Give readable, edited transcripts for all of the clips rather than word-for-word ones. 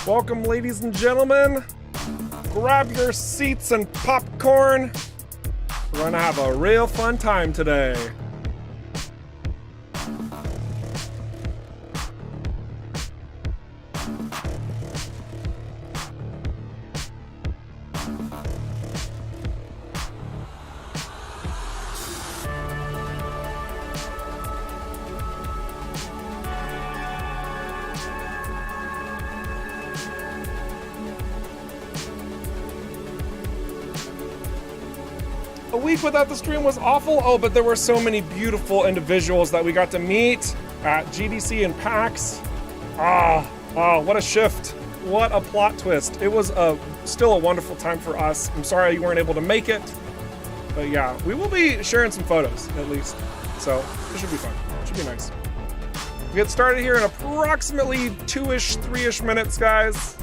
Welcome, ladies and gentlemen. Grab your seats and popcorn. We're gonna have a real fun time today. A week without the stream was awful. Oh, but there were so many beautiful individuals that we got to meet at GDC and PAX. Oh, what a shift. What a plot twist. It was still a wonderful time for us. I'm sorry you weren't able to make it. But yeah, we will be sharing some photos at least. So it should be fun. It should be nice. We get started here in approximately 2-ish, 3-ish minutes, guys.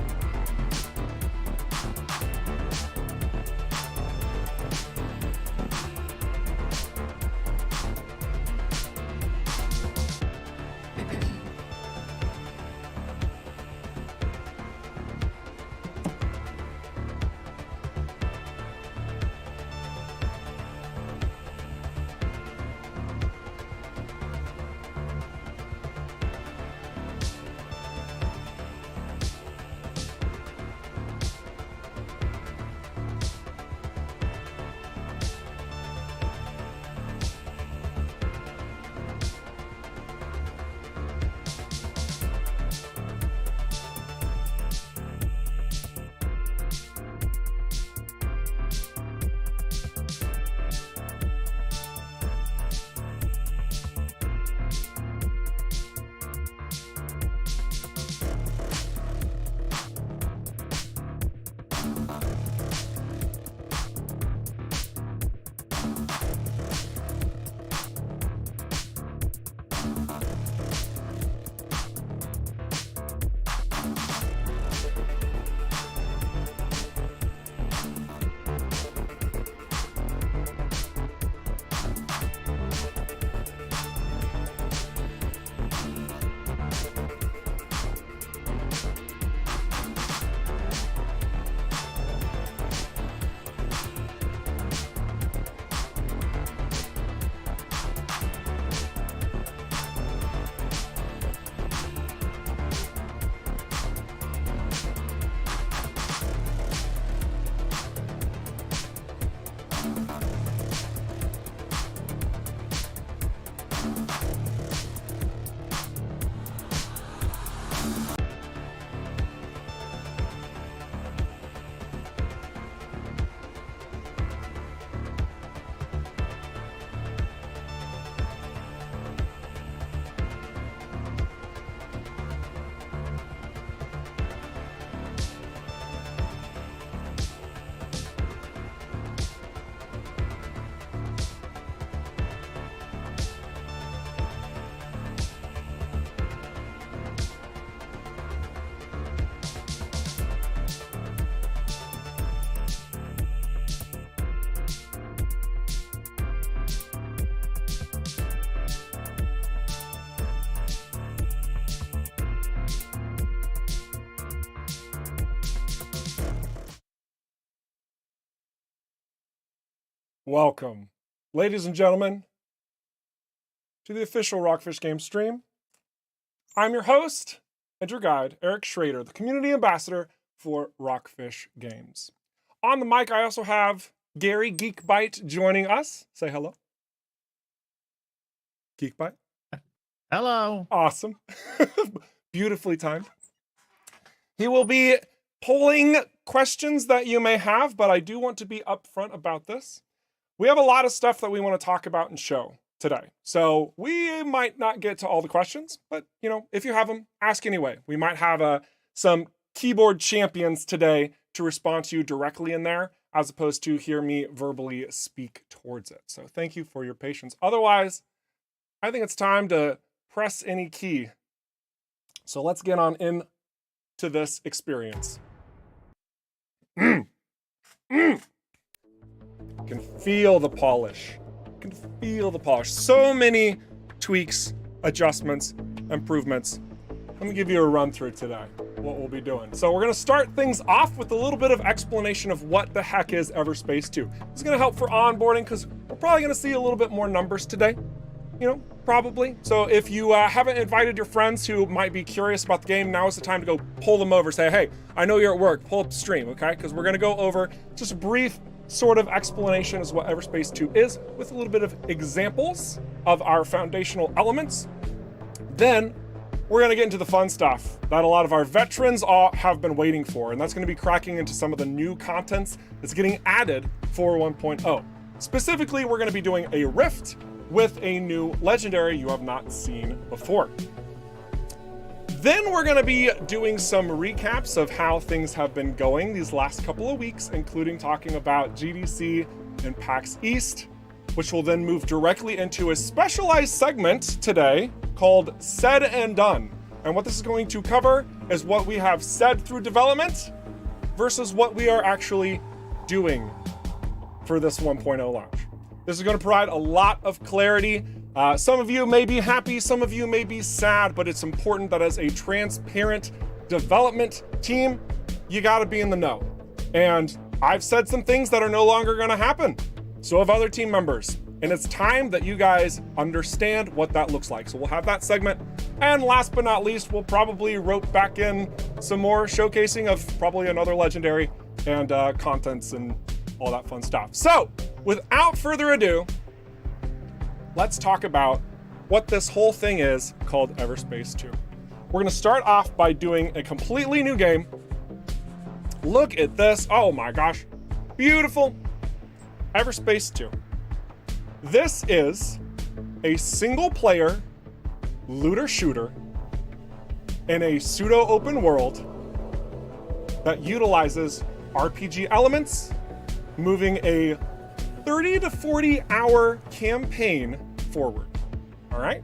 Welcome, ladies and gentlemen, to the official Rockfish Game stream. I'm your host and your guide, Eric Schrader, the community ambassador for Rockfish Games. On the mic, I also have Gary Geekbite joining us. Say hello. Geekbite. Hello. Awesome. Beautifully timed. He will be polling questions that you may have, but I do want to be upfront about this. We have a lot of stuff that we want to talk about and show today. So we might not get to all the questions, but you know, if you have them, ask anyway. We might have some keyboard champions today to respond to you directly in there, as opposed to hear me verbally speak towards it. So thank you for your patience. Otherwise, I think it's time to press any key. So let's get on into this experience. Can feel the polish. Can feel the polish. So many tweaks, adjustments, improvements. let me give you a run through today, what we'll be doing. So we're gonna start things off with a little bit of explanation of what the heck is Everspace 2. It's gonna help for onboarding because we're probably gonna see a little bit more numbers today, you know, probably. So if you haven't invited your friends who might be curious about the game, now is the time to go pull them over, say, hey, I know you're at work, pull up the stream, okay? Because we're gonna go over just a brief sort of explanation as what Everspace 2 is with a little bit of examples of our foundational elements. Then we're gonna get into the fun stuff that a lot of our veterans have been waiting for, and that's gonna be cracking into some of the new contents that's getting added for 1.0. Specifically, we're gonna be doing a rift with a new legendary you have not seen before. Then we're gonna be doing some recaps of how things have been going these last couple of weeks, including talking about GDC and PAX East, which will then move directly into a specialized segment today called Said and Done. And what this is going to cover is what we have said through development versus what we are actually doing for this 1.0 launch. This is going to provide a lot of clarity. Some of you may be happy, some of you may be sad, but it's important that as a transparent development team, you got to be in the know. And I've said some things that are no longer going to happen. So have other team members. And it's time that you guys understand what that looks like. So we'll have that segment. And last but not least, we'll probably rope back in some more showcasing of probably another legendary and contents and all that fun stuff. So without further ado, let's talk about what this whole thing is called Everspace 2. We're gonna start off by doing a completely new game. Look at this, oh my gosh, beautiful. Everspace 2. This is a single player looter shooter in a pseudo open world that utilizes RPG elements, moving a 30 to 40 hour campaign forward. All right.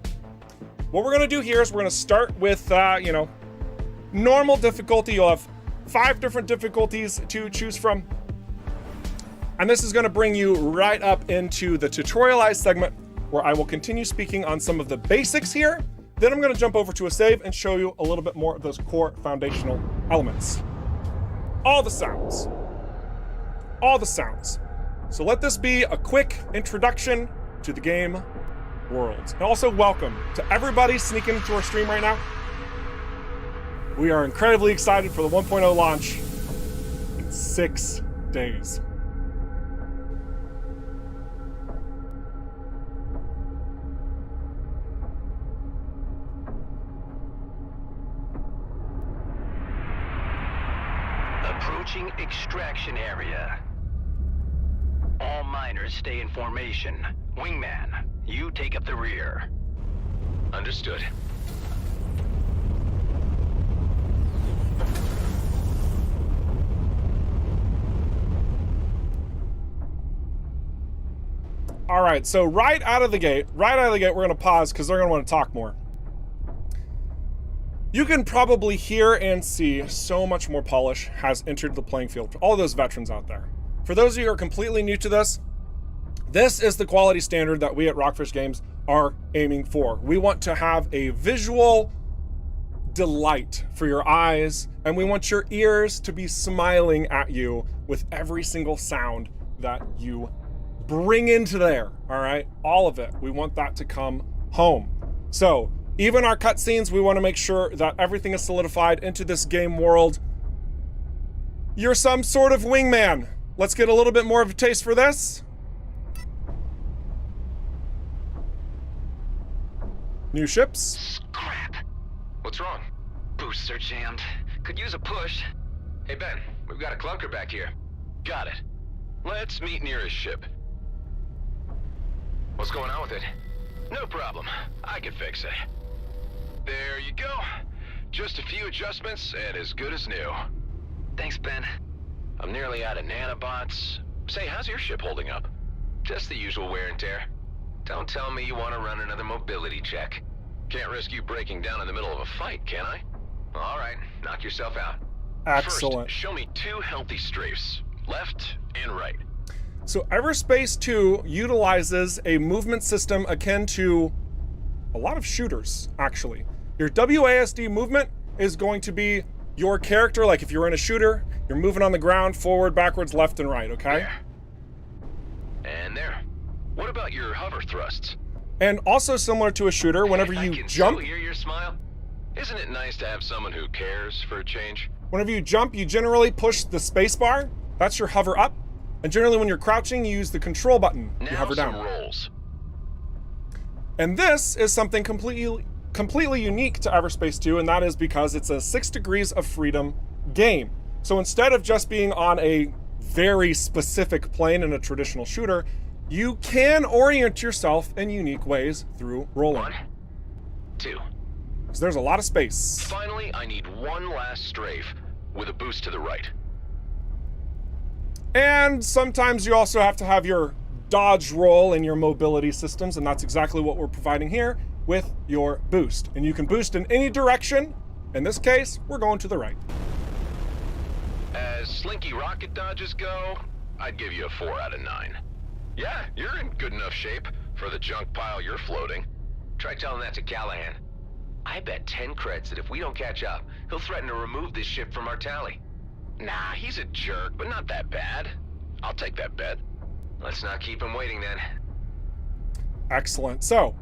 What we're going to do here is we're going to start with, normal difficulty. You'll have 5 different difficulties to choose from. And this is going to bring you right up into the tutorialized segment where I will continue speaking on some of the basics here. Then I'm going to jump over to a save and show you a little bit more of those core foundational elements. All the sounds. All the sounds. So let this be a quick introduction to the game world. And also welcome to everybody sneaking into our stream right now. We are incredibly excited for the 1.0 launch in 6 days. Approaching extraction area. All miners stay in formation. Wingman, you take up the rear. Understood. All right, so right out of the gate, we're gonna pause because they're gonna want to talk more. You can probably hear and see so much more polish has entered the playing field for all those veterans out there. For those of you who are completely new to this is the quality standard that we at ROCKFISH Games are aiming for. We want to have a visual delight for your eyes, and we want your ears to be smiling at you with every single sound that you bring into there, all right? All of it. We want that to come home. So even our cutscenes, we want to make sure that everything is solidified into this game world. You're some sort of wingman. Let's get a little bit more of a taste for this. New ships. Crap. What's wrong? Boosts are jammed. Could use a push. Hey Ben, we've got a clunker back here. Got it. Let's meet near his ship. What's going on with it? No problem. I can fix it. There you go. Just a few adjustments and as good as new. Thanks, Ben. I'm nearly out of nanobots. Say, how's your ship holding up? Just the usual wear and tear. Don't tell me you want to run another mobility check. Can't risk you breaking down in the middle of a fight, can I? All right, knock yourself out. Excellent. First, show me 2 healthy strafes, left and right. So Everspace 2 utilizes a movement system akin to a lot of shooters, actually. Your WASD movement is going to be your character, like if you're in a shooter, you're moving on the ground, forward, backwards, left, and right, okay? There. And there. What about your hover thrusts? And also similar to a shooter, whenever I you can jump, so hear your smile. Isn't it nice to have someone who cares for a change? whenever you jump, you generally push the space bar. That's your hover up. And generally when you're crouching, you use the control button. You Now hover some down. rolls. And this is something completely unique to Everspace 2, and that is because it's a 6 degrees of freedom game. So instead of just being on a very specific plane in a traditional shooter, you can orient yourself in unique ways through rolling. 1, 2. So there's a lot of space. Finally, I need one last strafe with a boost to the right. And sometimes you also have to have your dodge roll in your mobility systems, and that's exactly what we're providing here with your boost. And you can boost in any direction. In this case, we're going to the right. As slinky rocket dodges go, I'd give you a 4 out of 9. Yeah, you're in good enough shape for the junk pile you're floating. Try telling that to Callahan. I bet 10 creds that if we don't catch up, he'll threaten to remove this ship from our tally. Nah, he's a jerk, but not that bad. I'll take that bet. Let's not keep him waiting then. Excellent. So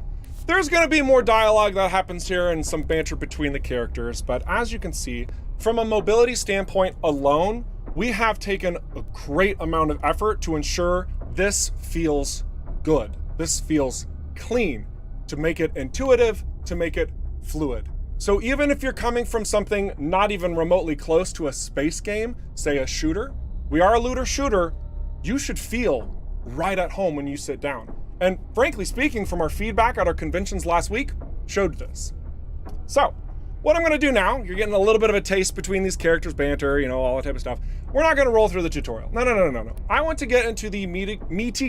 there's going to be more dialogue that happens here and some banter between the characters, but as you can see, from a mobility standpoint alone, we have taken a great amount of effort to ensure this feels good. This feels clean, to make it intuitive, to make it fluid. So even if you're coming from something not even remotely close to a space game, say a shooter, we are a looter shooter, you should feel right at home when you sit down. And frankly speaking, from our feedback at our conventions last week, showed this. So what I'm gonna do now, you're getting a little bit of a taste between these characters, banter, you know, all that type of stuff. We're not gonna roll through the tutorial. No. I want to get into the meaty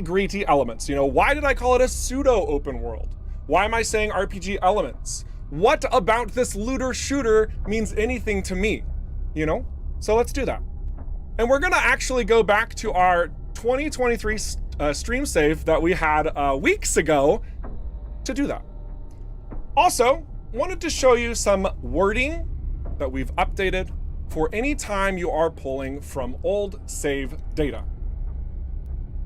greety elements. You know, why did I call it a pseudo open world? Why am I saying RPG elements? What about this looter shooter means anything to me? You know? So let's do that. And we're gonna actually go back to our 2023 stream save that we had weeks ago to do that. Also, wanted to show you some wording that we've updated for any time you are pulling from old save data.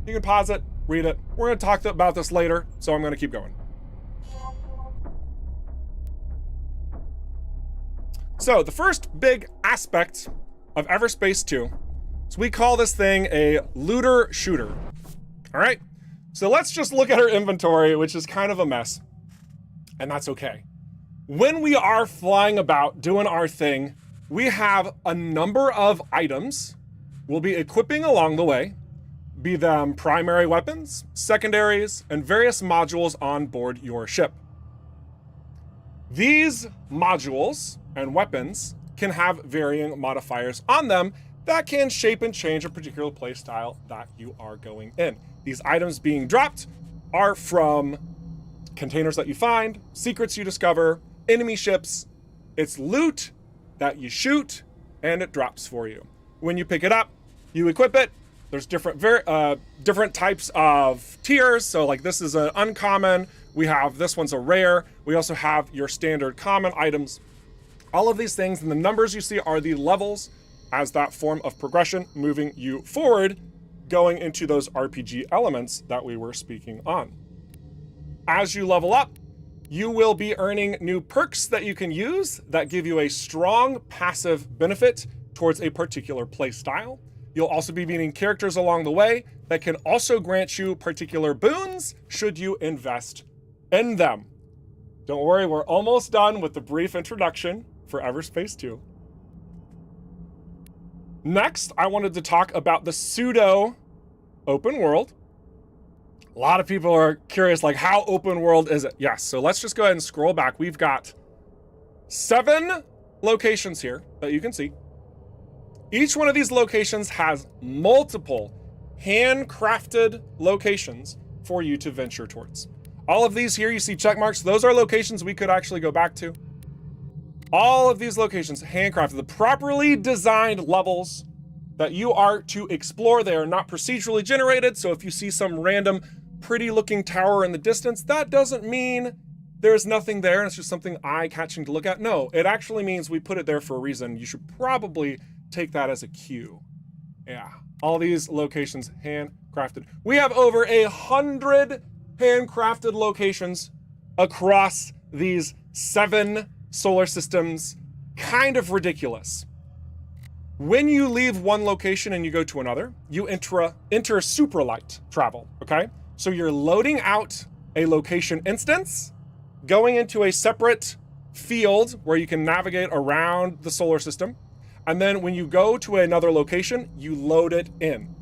You can pause it, read it. We're gonna talk about this later, so I'm gonna keep going. So the first big aspect of Everspace 2 is we call this thing a looter shooter. All right, so let's just look at our inventory, which is kind of a mess, and that's okay. When we are flying about doing our thing, we have a number of items we'll be equipping along the way, be them primary weapons, secondaries, and various modules on board your ship. These modules and weapons can have varying modifiers on them that can shape and change a particular playstyle that you are going in. These items being dropped are from containers that you find, secrets you discover, enemy ships. It's loot that you shoot and it drops for you. When you pick it up, you equip it. There's different types of tiers. So like this is an uncommon. We have, this one's a rare. We also have your standard common items. All of these things and the numbers you see are the levels as that form of progression moving you forward, going into those RPG elements that we were speaking on. As you level up, you will be earning new perks that you can use that give you a strong passive benefit towards a particular play style. You'll also be meeting characters along the way that can also grant you particular boons should you invest in them. Don't worry, we're almost done with the brief introduction for Everspace 2. Next, I wanted to talk about the pseudo open world. A lot of people are curious, like, how open world is it? Yes, so let's just go ahead and scroll back. We've got 7 locations here that you can see. Each one of these locations has multiple handcrafted locations for you to venture towards. All of these here, you see check marks. Those are locations we could actually go back to. All of these locations, handcrafted, the properly designed levels that you are to explore. They are not procedurally generated. So if you see some random pretty looking tower in the distance, that doesn't mean there's nothing there and it's just something eye-catching to look at. No, it actually means we put it there for a reason. You should probably take that as a cue. Yeah, all these locations handcrafted. We have over 100 handcrafted locations across these 7 solar systems. Kind of ridiculous. When you leave one location and you go to another, you enter supralight travel, okay? So you're loading out a location instance, going into a separate field where you can navigate around the solar system, and then when you go to another location, you load it in.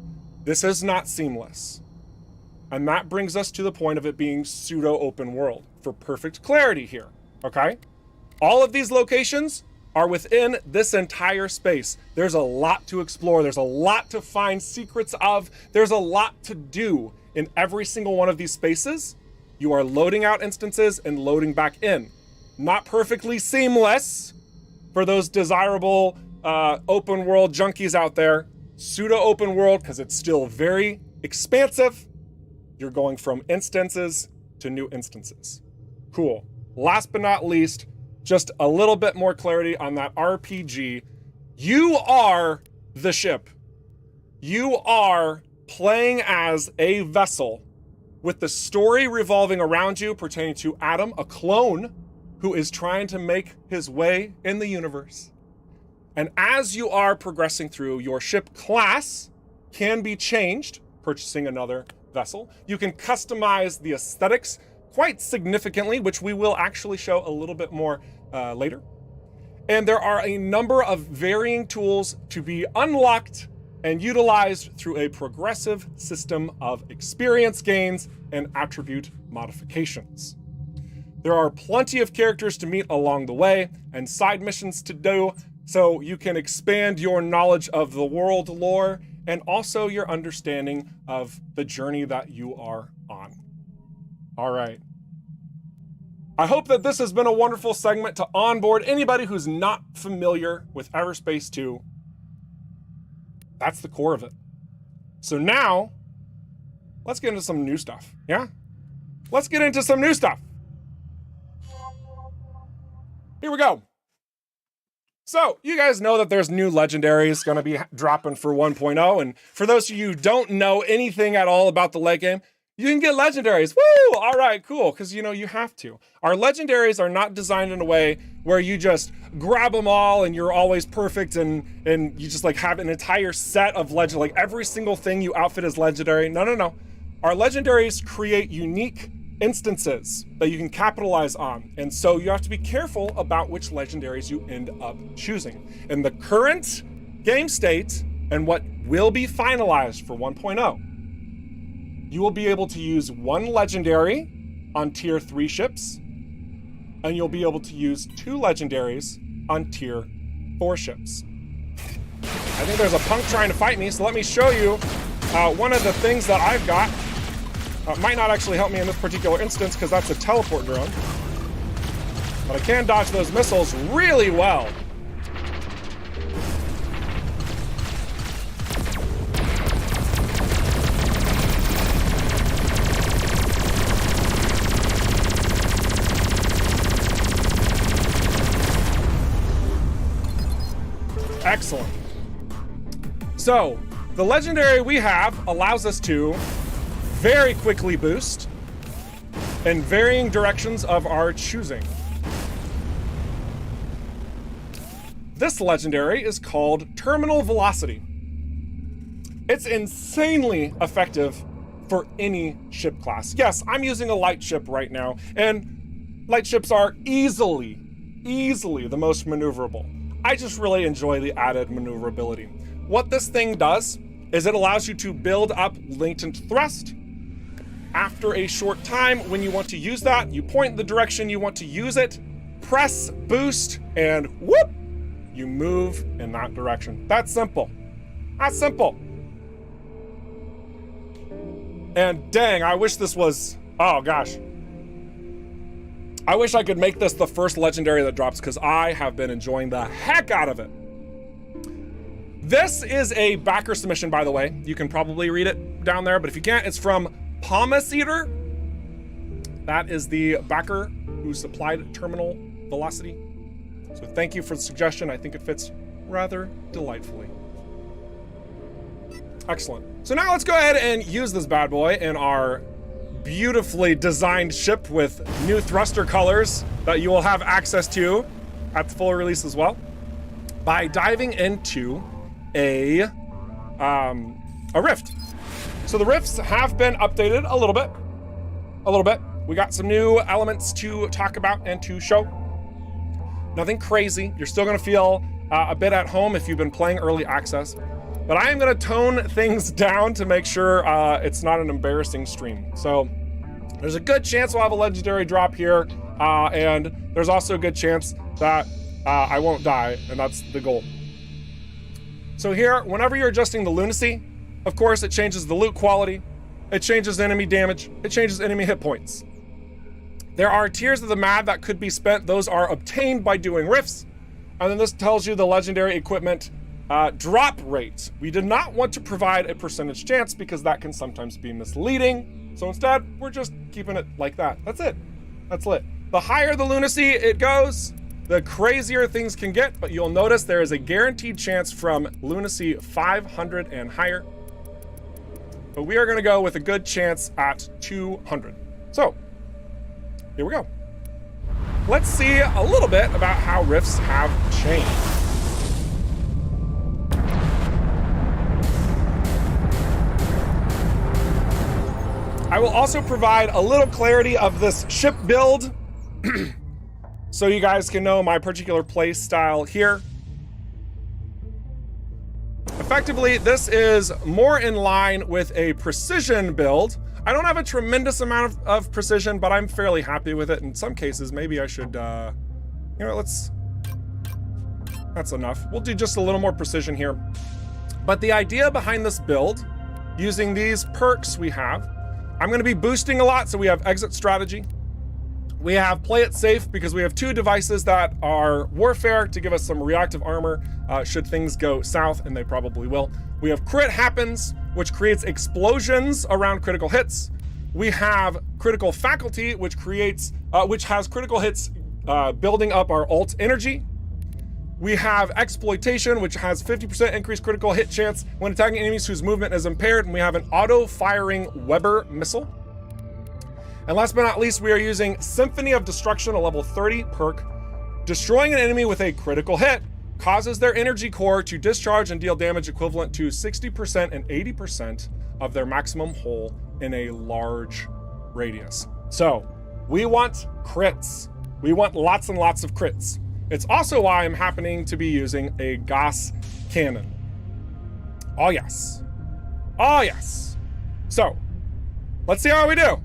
This is not seamless. And that brings us to the point of it being pseudo open world for perfect clarity here, okay? All of these locations are within this entire space. There's a lot to explore. There's a lot to find secrets of. There's a lot to do in every single one of these spaces. You are loading out instances and loading back in. Not perfectly seamless for those desirable open world junkies out there. Pseudo open world, because it's still very expansive. You're going from instances to new instances. Cool. Last but not least, just a little bit more clarity on that RPG. You are the ship. You are playing as a vessel with the story revolving around you pertaining to Adam, a clone who is trying to make his way in the universe. And as you are progressing through, your ship class can be changed, purchasing another vessel. You can customize the aesthetics quite significantly, which we will actually show a little bit more later. And there are a number of varying tools to be unlocked and utilized through a progressive system of experience gains and attribute modifications. There are plenty of characters to meet along the way and side missions to do, so you can expand your knowledge of the world lore and also your understanding of the journey that you are on. All right. I hope that this has been a wonderful segment to onboard anybody who's not familiar with Everspace 2. That's the core of it. So now, let's get into some new stuff, yeah? Let's get into some new stuff. Here we go. So, you guys know that there's new legendaries gonna be dropping for 1.0, and for those of you who don't know anything at all about the late game, you can get legendaries. Woo! All right, cool, because you know you have to. Our legendaries are not designed in a way where you just grab them all and you're always perfect and you just like have an entire set of legend, like every single thing you outfit is legendary. No, no, no. Our legendaries create unique instances that you can capitalize on. And so you have to be careful about which legendaries you end up choosing. In the current game state and what will be finalized for 1.0, you will be able to use one legendary on tier 3 ships, and you'll be able to use 2 legendaries on tier 4 ships. I think there's a punk trying to fight me, so let me show you one of the things that I've got. Might not actually help me in this particular instance because that's a teleport drone, but I can dodge those missiles really well. Excellent. So, the legendary we have allows us to very quickly boost in varying directions of our choosing. This legendary is called Terminal Velocity. It's insanely effective for any ship class. Yes, I'm using a light ship right now, and light ships are easily the most maneuverable. I just really enjoy the added maneuverability. What this thing does is it allows you to build up latent thrust. After a short time, when you want to use that, you point the direction you want to use it, press boost, and whoop, you move in that direction. That's simple. That's simple. And dang, I wish this was, oh gosh. I wish I could make this the first legendary that drops because I have been enjoying the heck out of it. This is a backer submission, by the way. You can probably read it down there, but if you can't, it's from Pomace Eater. That is the backer who supplied terminal velocity. So thank you for the suggestion. I think it fits rather delightfully. Excellent. So now let's go ahead and use this bad boy in our beautifully designed ship with new thruster colors that you will have access to at the full release as well, by diving into a rift. So the rifts have been updated a little bit. We got some new elements to talk about and to show. Nothing crazy. You're still gonna feel a bit at home if you've been playing early access, but I am gonna tone things down to make sure it's not an embarrassing stream. So there's a good chance we'll have a legendary drop here, and there's also a good chance that I won't die, and that's the goal. So here, whenever you're adjusting the lunacy, of course, it changes the loot quality, it changes enemy damage, it changes enemy hit points. There are tiers of the MAD that could be spent. Those are obtained by doing rifts. And then this tells you the legendary equipment drop rate. We did not want to provide a percentage chance because that can sometimes be misleading. So instead, we're just keeping it like that. That's it. That's lit. The higher the lunacy it goes, the crazier things can get, but you'll notice there is a guaranteed chance from lunacy 500 and higher. But we are gonna go with a good chance at 200. So, here we go. Let's see a little bit about how rifts have changed. I will also provide a little clarity of this ship build so you guys can know my particular play style here. Effectively, this is more in line with a precision build. I don't have a tremendous amount of precision, but I'm fairly happy with it. In some cases, maybe I should, you know, that's enough. We'll do just a little more precision here. But the idea behind this build, using these perks we have, I'm gonna be boosting a lot, so we have exit strategy. We have play it safe because we have two devices that are warfare to give us some reactive armor should things go south, and they probably will. We have crit happens, which creates explosions around critical hits. We have critical faculty, which has critical hits building up our ult energy. We have exploitation, which has 50% increased critical hit chance when attacking enemies whose movement is impaired. And we have an auto-firing Weber missile. And last but not least, we are using Symphony of Destruction, a level 30 perk. Destroying an enemy with a critical hit causes their energy core to discharge and deal damage equivalent to 60% and 80% of their maximum hull in a large radius. So we want crits. We want lots and lots of crits. It's also why I'm happening to be using a Gauss cannon. Oh yes. Oh yes. So let's see how we do.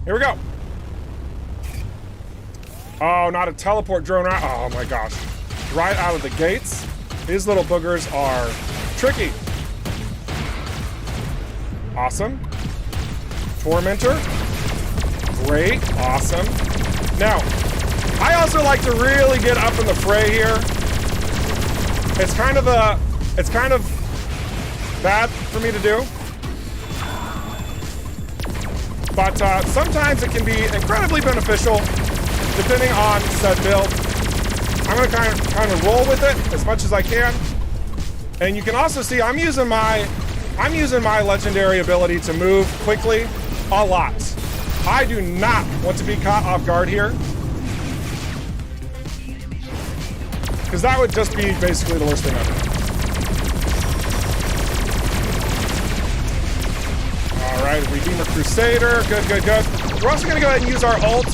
Here we go. Oh, not a teleport drone. Oh my gosh. Right out of the gates. These little boogers are tricky. Awesome. Tormentor. Great. Awesome. Now, I also like to really get up in the fray here. It's kind of bad for me to do. But sometimes it can be incredibly beneficial depending on said build. I'm gonna kind of roll with it as much as I can. And you can also see I'm using my legendary ability to move quickly a lot. I do not want to be caught off guard here, because that would just be basically the worst thing ever. All right, Redeemer Crusader, good. We're also gonna go ahead and use our ult,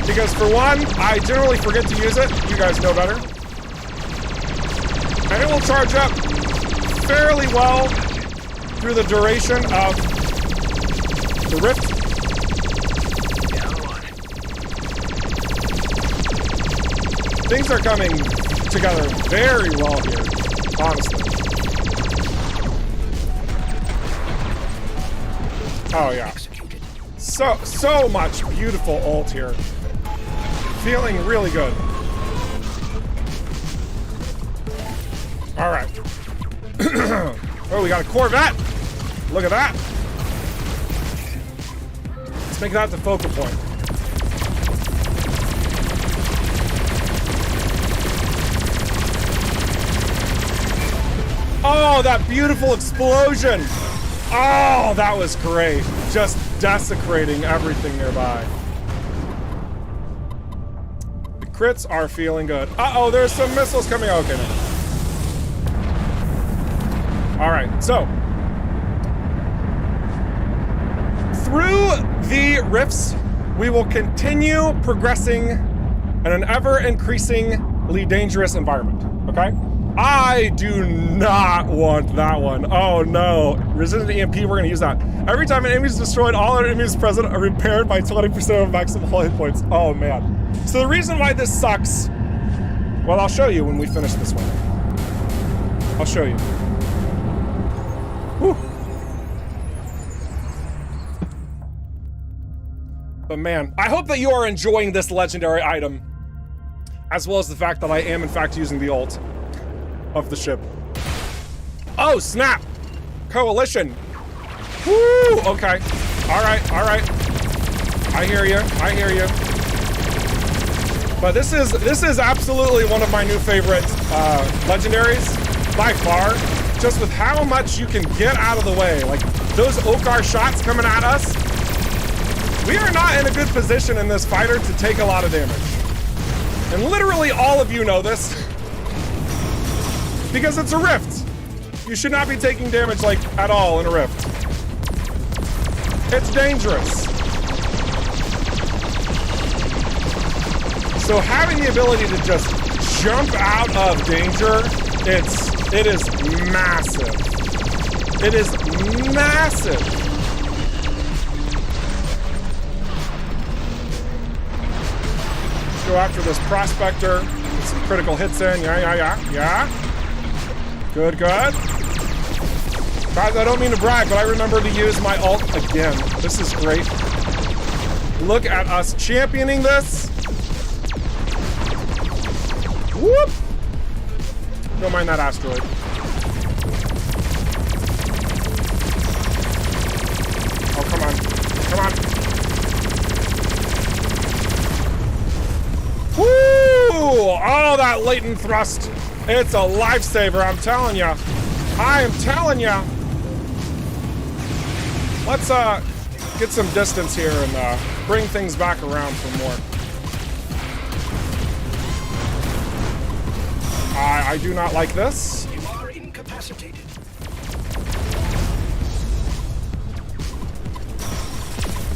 because for one, I generally forget to use it. You guys know better. And it will charge up fairly well through the duration of the rift. Things are coming together very well here, honestly. Oh yeah. So much beautiful ult here. Feeling really good. All right. Oh, we got a Corvette. Look at that. Let's make that the focal point. that beautiful explosion. Oh, that was great. Just desecrating everything nearby. The crits are feeling good. Uh-oh, there's some missiles coming. Okay, no. All right, so. Through the rifts, we will continue progressing in an ever-increasingly dangerous environment, okay? I do not want that one. Oh no, resistant to EMP, we're gonna use that. Every time an enemy is destroyed, all other enemies present are repaired by 20% of maximum hit points. Oh man. So the reason why this sucks, well, I'll show you when we finish this one. I'll show you. Whew. But man, I hope that you are enjoying this legendary item, as well as the fact that I am in fact using the ult of the ship. Oh, snap! Coalition. Woo! Okay. All right. I hear you. But this is absolutely one of my new favorite legendaries by far. Just with how much you can get out of the way, like those Okar shots coming at us. We are not in a good position in this fighter to take a lot of damage, and literally all of you know this. Because it's a rift. You should not be taking damage like at all in a rift. It's dangerous. So having the ability to just jump out of danger, it is massive. It is massive. Let's go after this prospector. Get some critical hits in. Yeah. Good. Guys, I don't mean to brag, but I remember to use my ult again. This is great. Look at us championing this. Whoop! Don't mind that asteroid. Oh, come on. Woo! Oh, that latent thrust. It's a lifesaver, I'm telling ya. I am telling ya. Let's get some distance here and bring things back around for more. I do not like this. You are incapacitated.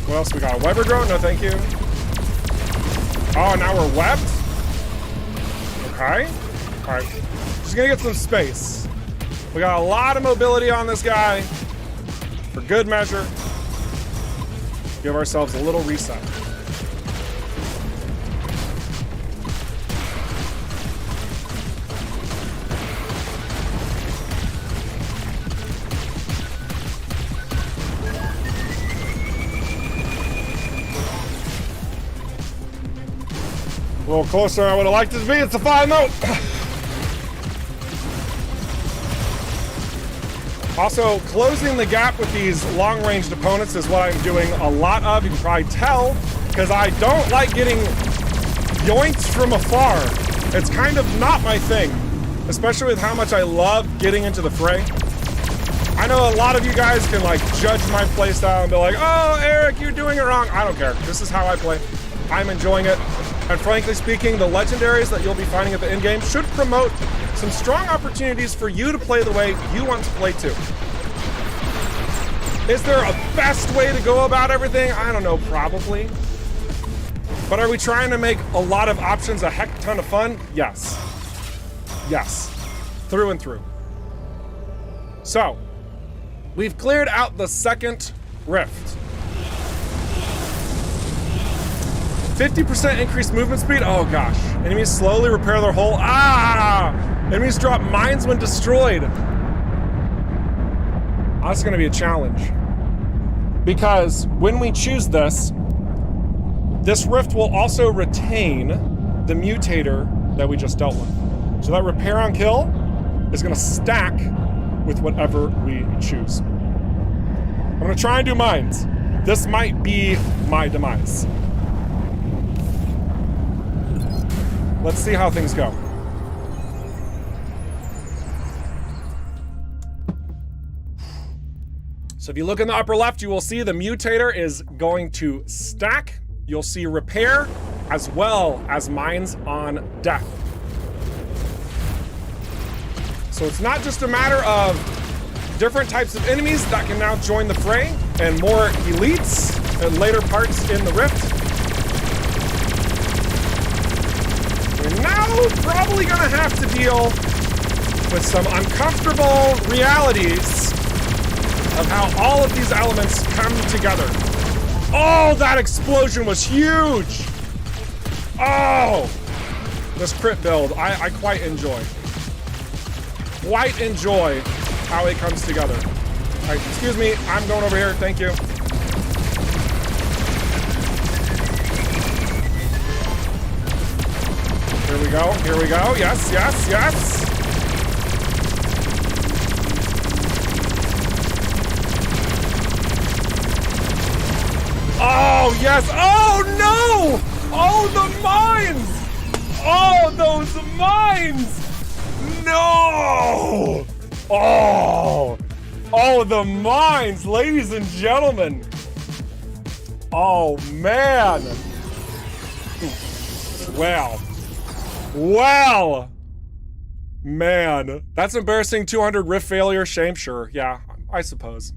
What else we got? A Weber drone? No, thank you. Oh, now we're webbed? Okay. All right, just gonna get some space. We got a lot of mobility on this guy. For good measure. Give ourselves a little reset. A little closer than I would have liked it to be. It's a 5-note. Also, closing the gap with these long-ranged opponents is what I'm doing a lot of. You can probably tell, because I don't like getting yoinked from afar. It's kind of not my thing, especially with how much I love getting into the fray. I know a lot of you guys can like judge my playstyle and be like, oh, Eric, you're doing it wrong. I don't care. This is how I play. I'm enjoying it. And frankly speaking, the legendaries that you'll be finding at the end game should promote some strong opportunities for you to play the way you want to play too. Is there a best way to go about everything? I don't know, probably. But are we trying to make a lot of options a heck ton of fun? Yes. Yes. Through and through. So, we've cleared out the second rift. 50% increased movement speed? Oh gosh. Enemies slowly repair their hull. Ah! Enemies drop mines when destroyed. That's gonna be a challenge. Because when we choose this rift will also retain the mutator that we just dealt with. So that repair on kill is gonna stack with whatever we choose. I'm gonna try and do mines. This might be my demise. Let's see how things go. So if you look in the upper left, you will see the mutator is going to stack. You'll see repair as well as mines on deck. So it's not just a matter of different types of enemies that can now join the fray and more elites at later parts in the rift. We're now probably gonna have to deal with some uncomfortable realities of how all of these elements come together. Oh, that explosion was huge! Oh! This crit build, I quite enjoy. Quite enjoy how it comes together. All right, excuse me, I'm going over here, thank you. Here we go, yes, yes, yes. Oh, yes, oh no! Oh, the mines! Oh, those mines! No! Oh, the mines, ladies and gentlemen. Oh, man. Well, man, that's embarrassing. 200 rift failure, shame, sure. Yeah, I suppose.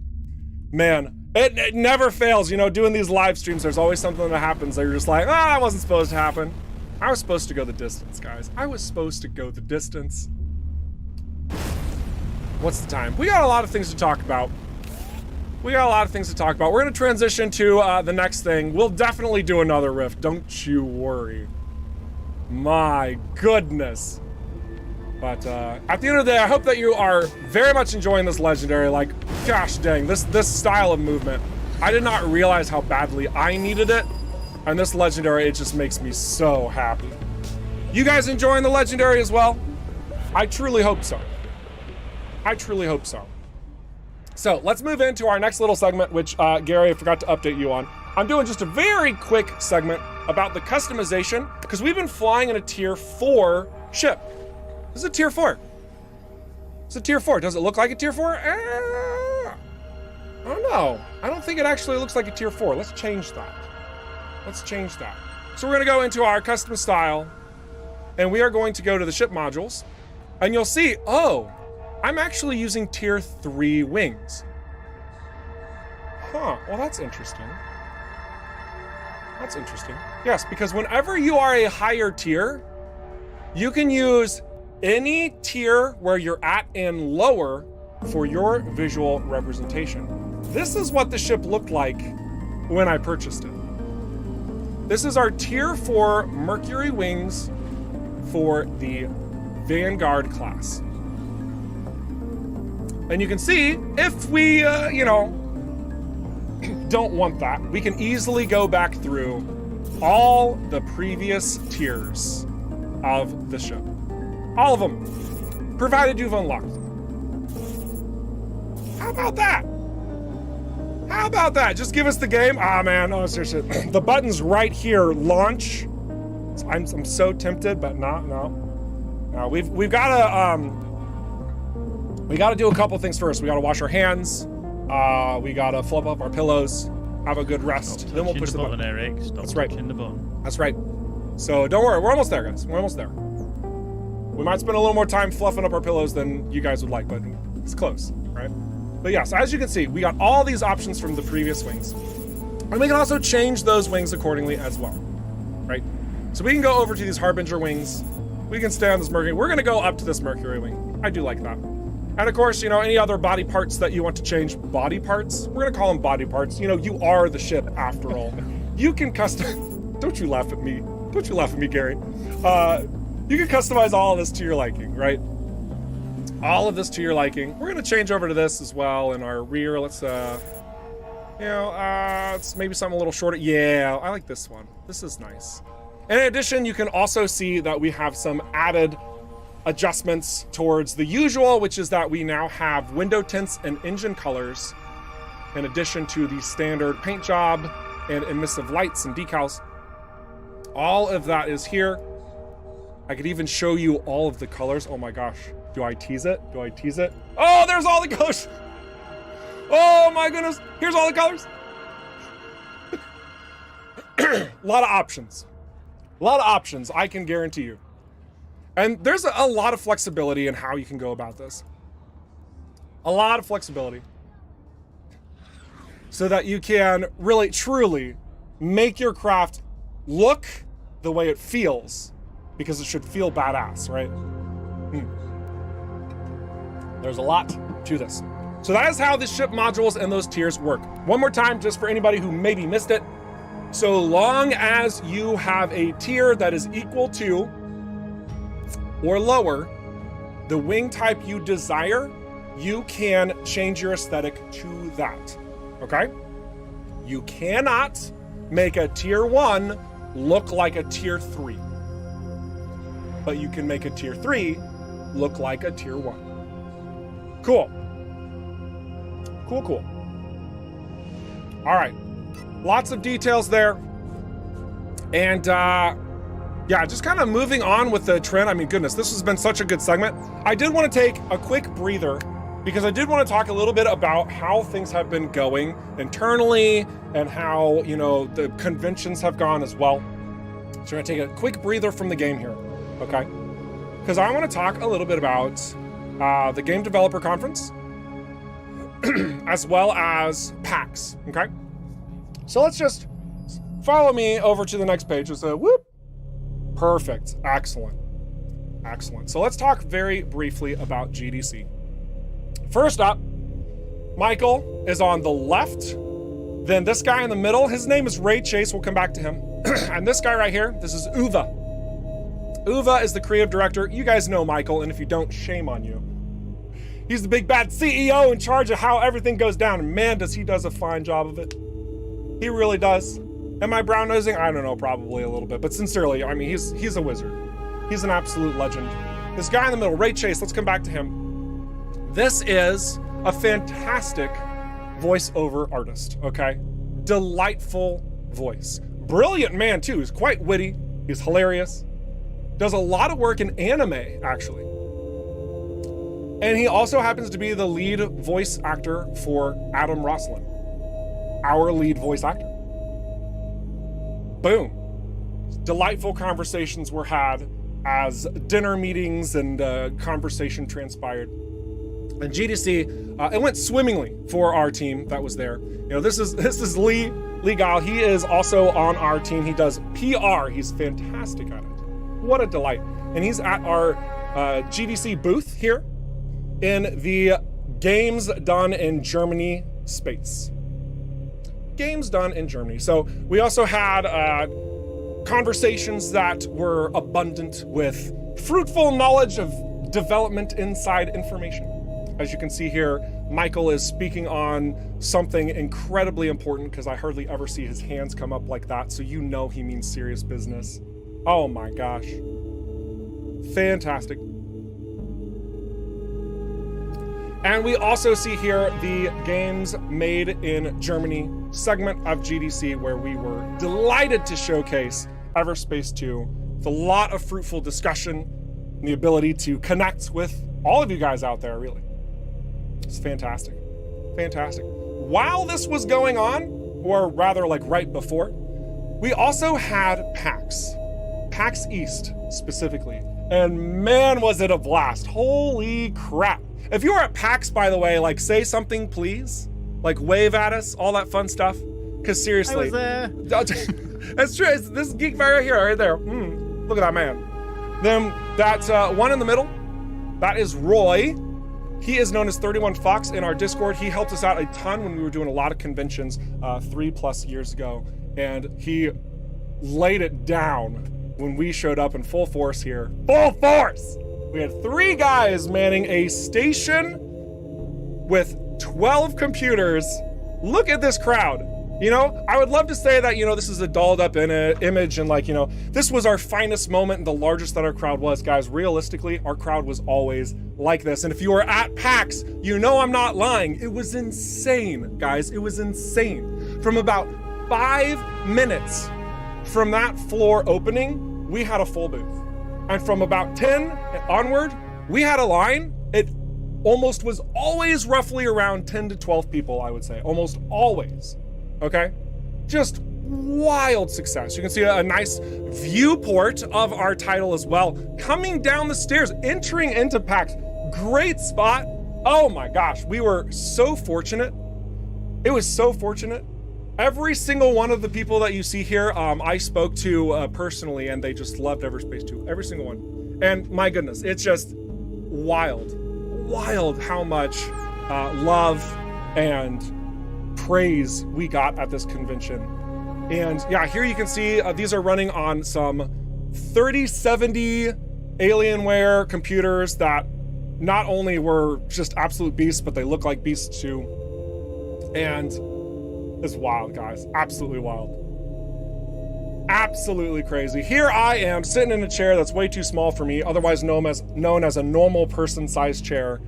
Man, it never fails. You know, doing these live streams, there's always something that happens that you're just like, that wasn't supposed to happen. I was supposed to go the distance, guys. I was supposed to go the distance. What's the time? We got a lot of things to talk about. We're gonna transition to the next thing. We'll definitely do another rift, don't you worry. My goodness. But at the end of the day, I hope that you are very much enjoying this legendary. Like, gosh dang, this style of movement. I did not realize how badly I needed it. And this legendary, it just makes me so happy. You guys enjoying the legendary as well? I truly hope so. I truly hope so. So let's move into our next little segment, which Gary, I forgot to update you on. I'm doing just a very quick segment about the customization, because we've been flying in a tier 4 ship. This is a tier 4. It's a tier 4. Does it look like a tier 4? I don't know. I don't think it actually looks like a tier 4. Let's change that. Let's change that. So we're gonna go into our custom style, and we are going to go to the ship modules, and you'll see, oh, I'm actually using tier 3 wings. Huh, well that's interesting. That's interesting. Yes, because whenever you are a higher tier, you can use any tier where you're at and lower for your visual representation. This is what the ship looked like when I purchased it. This is our tier 4 Mercury wings for the Vanguard class. And you can see, if we, you know, don't want that, we can easily go back through all the previous tiers of the ship. All of them, provided you've unlocked them. How about that? How about that? Just give us the game. Ah, man, oh, seriously. The button's right here, launch. I'm so tempted, but no. We've gotta, we gotta do a couple things first. We gotta wash our hands. We gotta flip up our pillows, have a good rest. Then we'll push the button. Eric. Stop That's right. touching the button. That's right. So don't worry, we're almost there, guys. We're almost there. We might spend a little more time fluffing up our pillows than you guys would like, but it's close, right? But yes, as you can see, we got all these options from the previous wings. And we can also change those wings accordingly as well, right? So we can go over to these Harbinger wings. We can stay on this Mercury. We're gonna go up to this Mercury wing. I do like that. And of course, you know, any other body parts that you want to change, body parts, we're gonna call them body parts. You know, you are the ship after all. You can custom, don't you laugh at me. Don't you laugh at me, Gary. You can customize all of this to your liking, right? All of this to your liking. We're gonna change over to this as well in our rear. Let's, it's maybe something a little shorter. Yeah, I like this one. This is nice. In addition, you can also see that we have some added adjustments towards the usual, which is that we now have window tints and engine colors in addition to the standard paint job and emissive lights and decals. All of that is here. I could even show you all of the colors. Oh my gosh. Do I tease it? Do I tease it? Oh, there's all the colors. Oh my goodness, here's all the colors. A lot of options. A lot of options, I can guarantee you. And there's a lot of flexibility in how you can go about this. A lot of flexibility. So that you can really, truly make your craft look the way it feels, because it should feel badass, right? There's a lot to this. So that is how the ship modules and those tiers work. One more time, just for anybody who maybe missed it. So long as you have a tier that is equal to or lower the wing type you desire, you can change your aesthetic to that, okay? You cannot make a tier 1 look like a tier 3, but you can make a tier 3 look like a tier 1. Cool. Cool, cool. All right, lots of details there. And yeah, just kind of moving on with the trend. I mean, goodness, this has been such a good segment. I did want to take a quick breather because I did want to talk a little bit about how things have been going internally and how, you know, the conventions have gone as well. So we're gonna take a quick breather from the game here, okay? Because I want to talk a little bit about the Game Developer Conference, as well as PAX, okay? So let's just follow me over to the next page. Just a whoop. Perfect, excellent, excellent. So let's talk very briefly about GDC. First up, Michael is on the left. Then this guy in the middle, his name is Ray Chase, we'll come back to him. And this guy right here, this is Uva. Uva is the creative director. You guys know Michael, and if you don't, shame on you. He's the big bad CEO in charge of how everything goes down, and man, does he does a fine job of it. He really does. Am I brown nosing? I don't know, probably a little bit, but sincerely, I mean, he's a wizard. He's an absolute legend. This guy in the middle, Ray Chase, let's come back to him. This is a fantastic voiceover artist, okay? Delightful voice. Brilliant man too, he's quite witty, he's hilarious. Does a lot of work in anime, actually. And he also happens to be the lead voice actor for Adam Roslin, our lead voice actor. Boom. Delightful conversations were had as dinner meetings and conversation transpired. And GDC, it went swimmingly for our team that was there. You know, this is Lee Gile. He is also on our team. He does PR. He's fantastic at it. What a delight. And he's at our GDC booth here in the Games Done in Germany space. Games Done in Germany. So we also had conversations that were abundant with fruitful knowledge of development inside information. As you can see here, Michael is speaking on something incredibly important because I hardly ever see his hands come up like that, so you know he means serious business. Oh my gosh. Fantastic. And we also see here the Games Made in Germany segment of GDC, where we were delighted to showcase Everspace 2 with a lot of fruitful discussion and the ability to connect with all of you guys out there, really. It's fantastic, fantastic. While this was going on, or rather like right before, we also had PAX East specifically. And man, was it a blast. Holy crap. If you were at PAX, by the way, like say something, please. Like wave at us, all that fun stuff. Because seriously. I was there. That's true, it's this geek right here, right there. Look at that man. Then that one in the middle, that is Roy. He is known as 31 Fox in our Discord. He helped us out a ton when we were doing a lot of conventions 3+ years ago. And he laid it down when we showed up in full force here. Full force! We had 3 guys manning a station with 12 computers. Look at this crowd. You know, I would love to say that, you know, this is a dolled up image and like, you know, this was our finest moment and the largest that our crowd was. Guys, realistically, our crowd was always like this. And if you were at PAX, you know I'm not lying. It was insane, guys. It was insane. From about 5 minutes from that floor opening, we had a full booth. And from about 10 onward, we had a line. almost was always roughly around 10 to 12 people, I would say, almost always, okay? Just wild success. You can see a nice viewport of our title as well. Coming down the stairs, entering into PAX, great spot. Oh my gosh, we were so fortunate. It was so fortunate. Every single one of the people that you see here, I spoke to personally, and they just loved Everspace too. Every single one. And my goodness, it's just wild how much love and praise we got at this convention. And yeah, here you can see these are running on some 3070 Alienware computers that not only were just absolute beasts, but they look like beasts too. And it's wild, guys. Absolutely wild. Absolutely crazy. Here I am sitting in a chair that's way too small for me, otherwise known as a normal person-sized chair,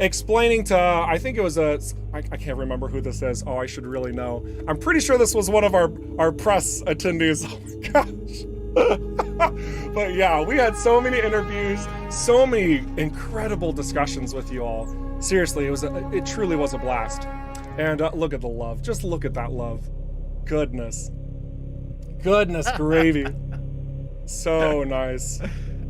explaining to, I think it was I can't remember who this is. Oh, I should really know. I'm pretty sure this was one of our press attendees. Oh my gosh. But yeah, we had so many interviews, so many incredible discussions with you all. Seriously, it truly was a blast. And look at the love. Just look at that love. Goodness gravy. So nice.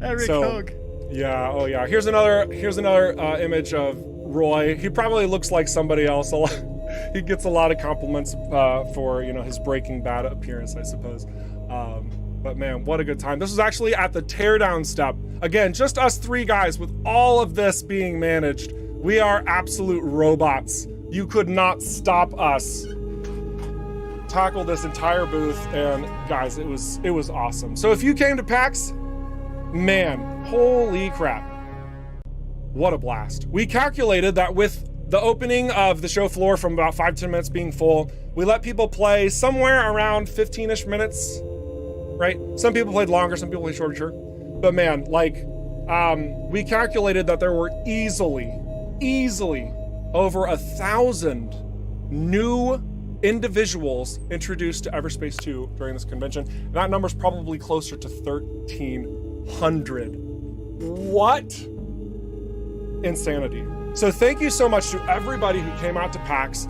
Eric Hogue. Yeah, oh yeah. Here's another image of Roy. He probably looks like somebody else. He gets a lot of compliments for, you know, his Breaking Bad appearance, I suppose. But man, what a good time. This was actually at the teardown step. Again, just us three guys with all of this being managed. We are absolute robots. You could not stop us. Tackle this entire booth, and guys, it was awesome. So if you came to PAX, man, holy crap. What a blast. We calculated that with the opening of the show floor from about 5-10 minutes being full, we let people play somewhere around 15-ish minutes, right? Some people played longer, some people played shorter, sure. But man, like, we calculated that there were easily over 1,000 new individuals introduced to Everspace 2 during this convention. And that number's probably closer to 1,300. What? Insanity. So thank you so much to everybody who came out to PAX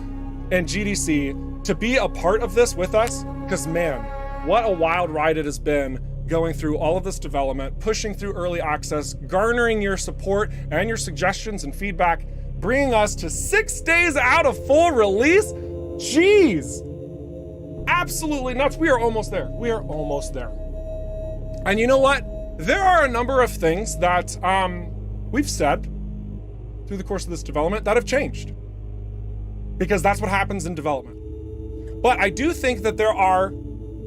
and GDC to be a part of this with us, because man, what a wild ride it has been going through all of this development, pushing through early access, garnering your support and your suggestions and feedback, bringing us to 6 days out of full release. Jeez, absolutely nuts. We are almost there. We are almost there. And you know what? There are a number of things that we've said through the course of this development that have changed, because that's what happens in development. But I do think that there are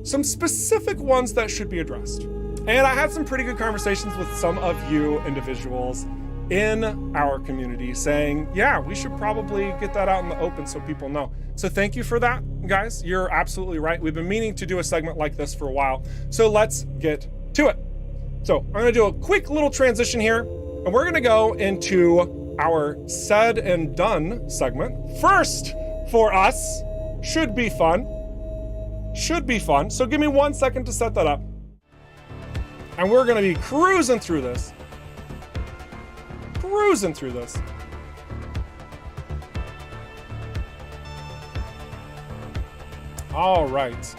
some specific ones that should be addressed. And I had some pretty good conversations with some of you individuals in our community saying, yeah, we should probably get that out in the open so people know. So thank you for that, guys. You're absolutely right. We've been meaning to do a segment like this for a while. So let's get to it. So I'm gonna do a quick little transition here, and we're gonna go into our said and done segment. First for us, should be fun. So give me 1 second to set that up. And we're gonna be cruising through this. All right.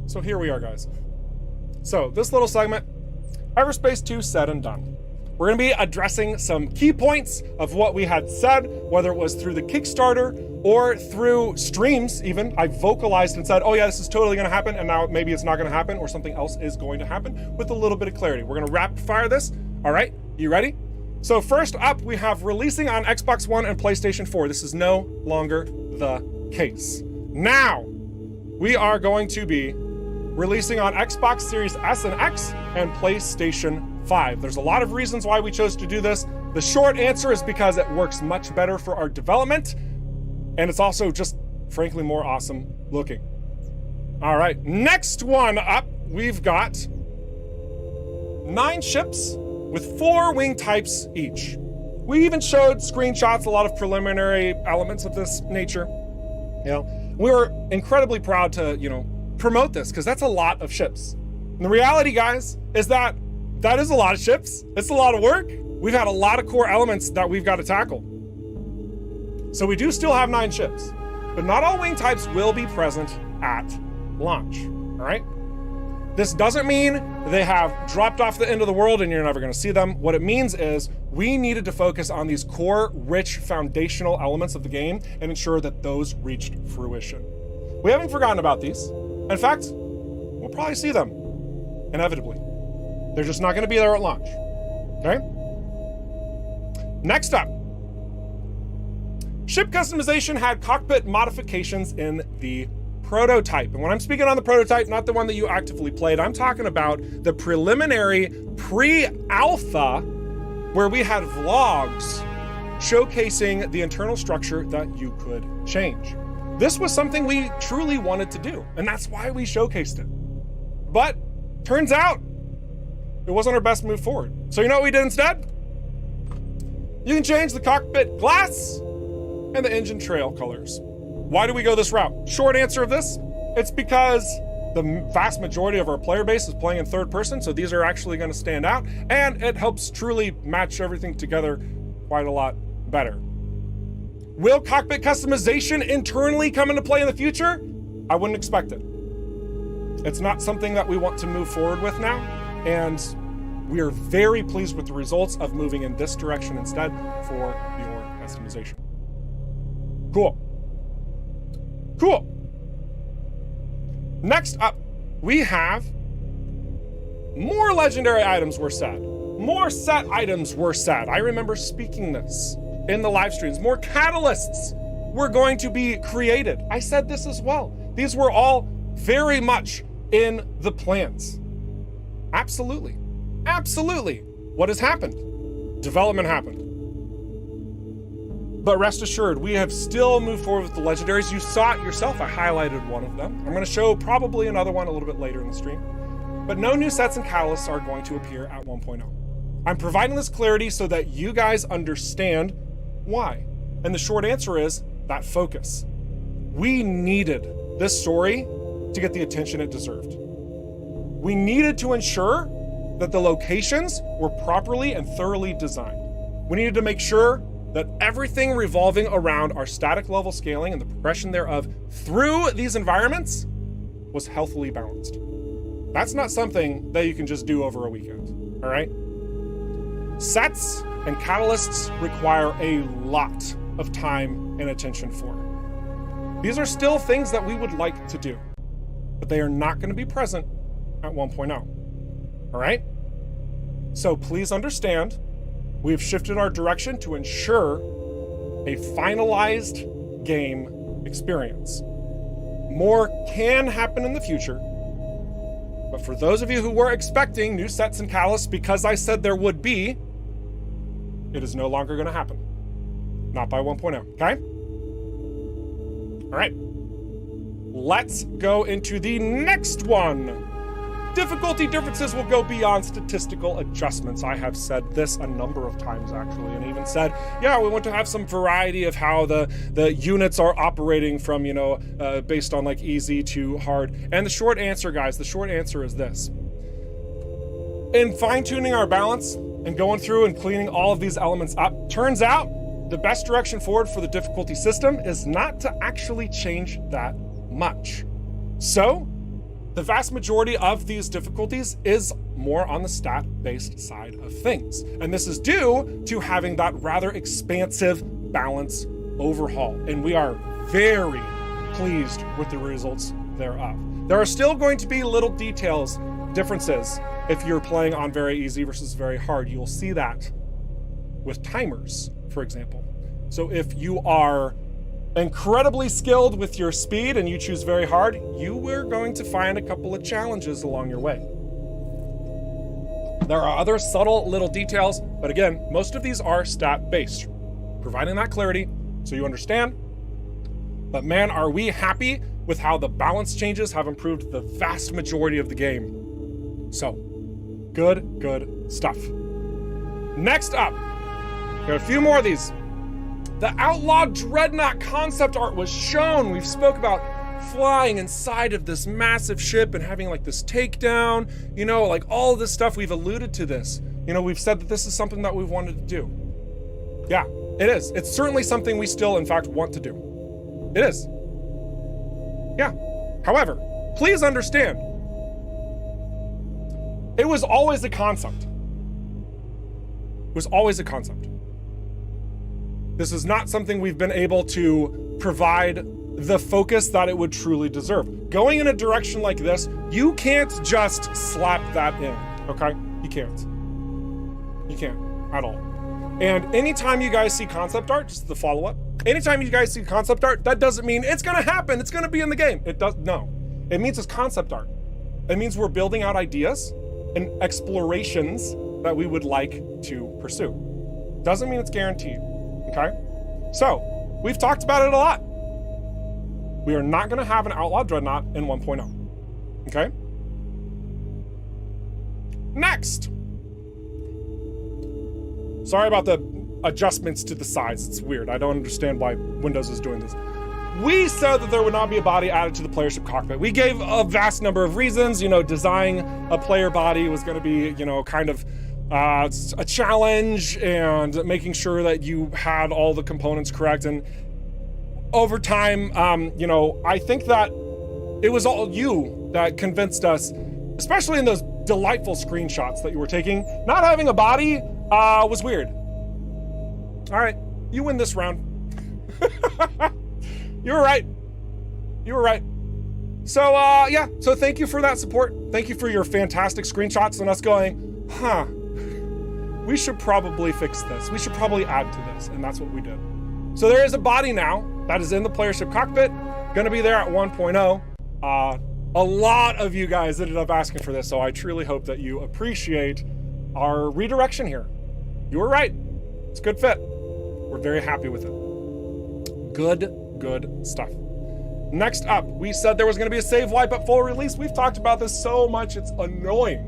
So here we are, guys. So this little segment, Everspace 2 said and done. We're gonna be addressing some key points of what we had said, whether it was through the Kickstarter or through streams even. I vocalized and said, oh yeah, this is totally gonna happen, and now maybe it's not gonna happen, or something else is going to happen with a little bit of clarity. We're gonna rapid fire this. All right, you ready? So first up, we have releasing on Xbox One and PlayStation 4. This is no longer the case. Now, we are going to be releasing on Xbox Series S and X and PlayStation 5. There's a lot of reasons why we chose to do this. The short answer is because it works much better for our development, and it's also just frankly more awesome looking. All right, next one up, we've got 9 ships with 4 wing types each. We even showed screenshots, a lot of preliminary elements of this nature. You know, we were incredibly proud to, promote this, because that's a lot of ships. And the reality, guys, is that That is a lot of ships. It's a lot of work. We've had a lot of core elements that we've got to tackle. So we do still have 9 ships, but not all wing types will be present at launch, all right? This doesn't mean they have dropped off the end of the world and you're never gonna see them. What it means is we needed to focus on these core, rich, foundational elements of the game and ensure that those reached fruition. We haven't forgotten about these. In fact, we'll probably see them, inevitably. They're just not gonna be there at launch, okay? Next up, ship customization had cockpit modifications in the prototype. And when I'm speaking on the prototype, not the one that you actively played, I'm talking about the preliminary pre-alpha where we had vlogs showcasing the internal structure that you could change. This was something we truly wanted to do, and that's why we showcased it. But turns out it wasn't our best move forward. So you know what we did instead? You can change the cockpit glass and the engine trail colors. Why do we go this route? Short answer of this, it's because the vast majority of our player base is playing in third person, so these are actually gonna stand out, and it helps truly match everything together quite a lot better. Will cockpit customization internally come into play in the future? I wouldn't expect it. It's not something that we want to move forward with now, and we are very pleased with the results of moving in this direction instead for your customization. Cool. Cool. Next up, we have more legendary items were said. More set items were said. I remember speaking this in the live streams. More catalysts were going to be created. I said this as well. These were all very much in the plans. Absolutely. Absolutely. What has happened? Development happened. But rest assured, we have still moved forward with the legendaries. You saw it yourself. I highlighted one of them. I'm going to show probably another one a little bit later in the stream. But no new sets and catalysts are going to appear at 1.0. I'm providing this clarity so that you guys understand why. And the short answer is that focus. We needed this story to get the attention it deserved. We needed to ensure that the locations were properly and thoroughly designed. We needed to make sure that everything revolving around our static level scaling and the progression thereof through these environments was healthily balanced. That's not something that you can just do over a weekend, all right? Sets and catalysts require a lot of time and attention for. These are still things that we would like to do, but they are not going to be present at 1.0, all right? So please understand, we've shifted our direction to ensure a finalized game experience. More can happen in the future, but for those of you who were expecting new sets and catalysts because I said there would be, it is no longer going to happen. Not by 1.0, okay? All right. Let's go into the next one. Difficulty differences will go beyond statistical adjustments. I have said this a number of times actually, and even said, yeah, we want to have some variety of how the units are operating from, based on like easy to hard. And the short answer, guys, the short answer is this. In fine-tuning our balance and going through and cleaning all of these elements up, turns out the best direction forward for the difficulty system is not to actually change that much. So, the vast majority of these difficulties is more on the stat-based side of things. And this is due to having that rather expansive balance overhaul. And we are very pleased with the results thereof. There are still going to be little details, differences, if you're playing on very easy versus very hard. You'll see that with timers, for example. So if you are incredibly skilled with your speed and you choose very hard, you are going to find a couple of challenges along your way. There are other subtle little details, but again, most of these are stat-based, providing that clarity so you understand. But man, are we happy with how the balance changes have improved the vast majority of the game. So, good stuff. Next up, got a few more of these. The Outlaw Dreadnought concept art was shown. We've spoke about flying inside of this massive ship and having like this takedown, you know, like all of this stuff. We've alluded to this. You know, we've said that this is something that we've wanted to do. Yeah, it is. It's certainly something we still, in fact, want to do. It is. Yeah. However, please understand, it was always a concept. It was always a concept. This is not something we've been able to provide the focus that it would truly deserve. Going in a direction like this, you can't just slap that in, okay? You can't. You can't at all. And anytime you guys see concept art, just the follow-up, anytime you guys see concept art, that doesn't mean it's gonna happen, it's gonna be in the game. It does, no. It means it's concept art. It means we're building out ideas and explorations that we would like to pursue. Doesn't mean it's guaranteed, okay? So, we've talked about it a lot. We are not gonna have an Outlaw Dreadnought in 1.0, okay? Next. Sorry about the adjustments to the size, it's weird. I don't understand why Windows is doing this. We said that there would not be a body added to the playership cockpit. We gave a vast number of reasons. You know, designing a player body was gonna be, you know, kind of a challenge, and making sure that you had all the components correct. And over time, you know, I think that it was all you that convinced us, especially in those delightful screenshots that you were taking. Not having a body was weird. All right, you win this round. You were right. You were right. So yeah, so thank you for that support. Thank you for your fantastic screenshots and us going, huh, we should probably fix this. We should probably add to this, and that's what we did. So there is a body now that is in the playership cockpit, gonna be there at 1.0. A lot of you guys ended up asking for this, so I truly hope that you appreciate our redirection here. You were right. It's a good fit. We're very happy with it. Good stuff. Next up, we said there was gonna be a save wipe at full release. We've talked about this so much, it's annoying.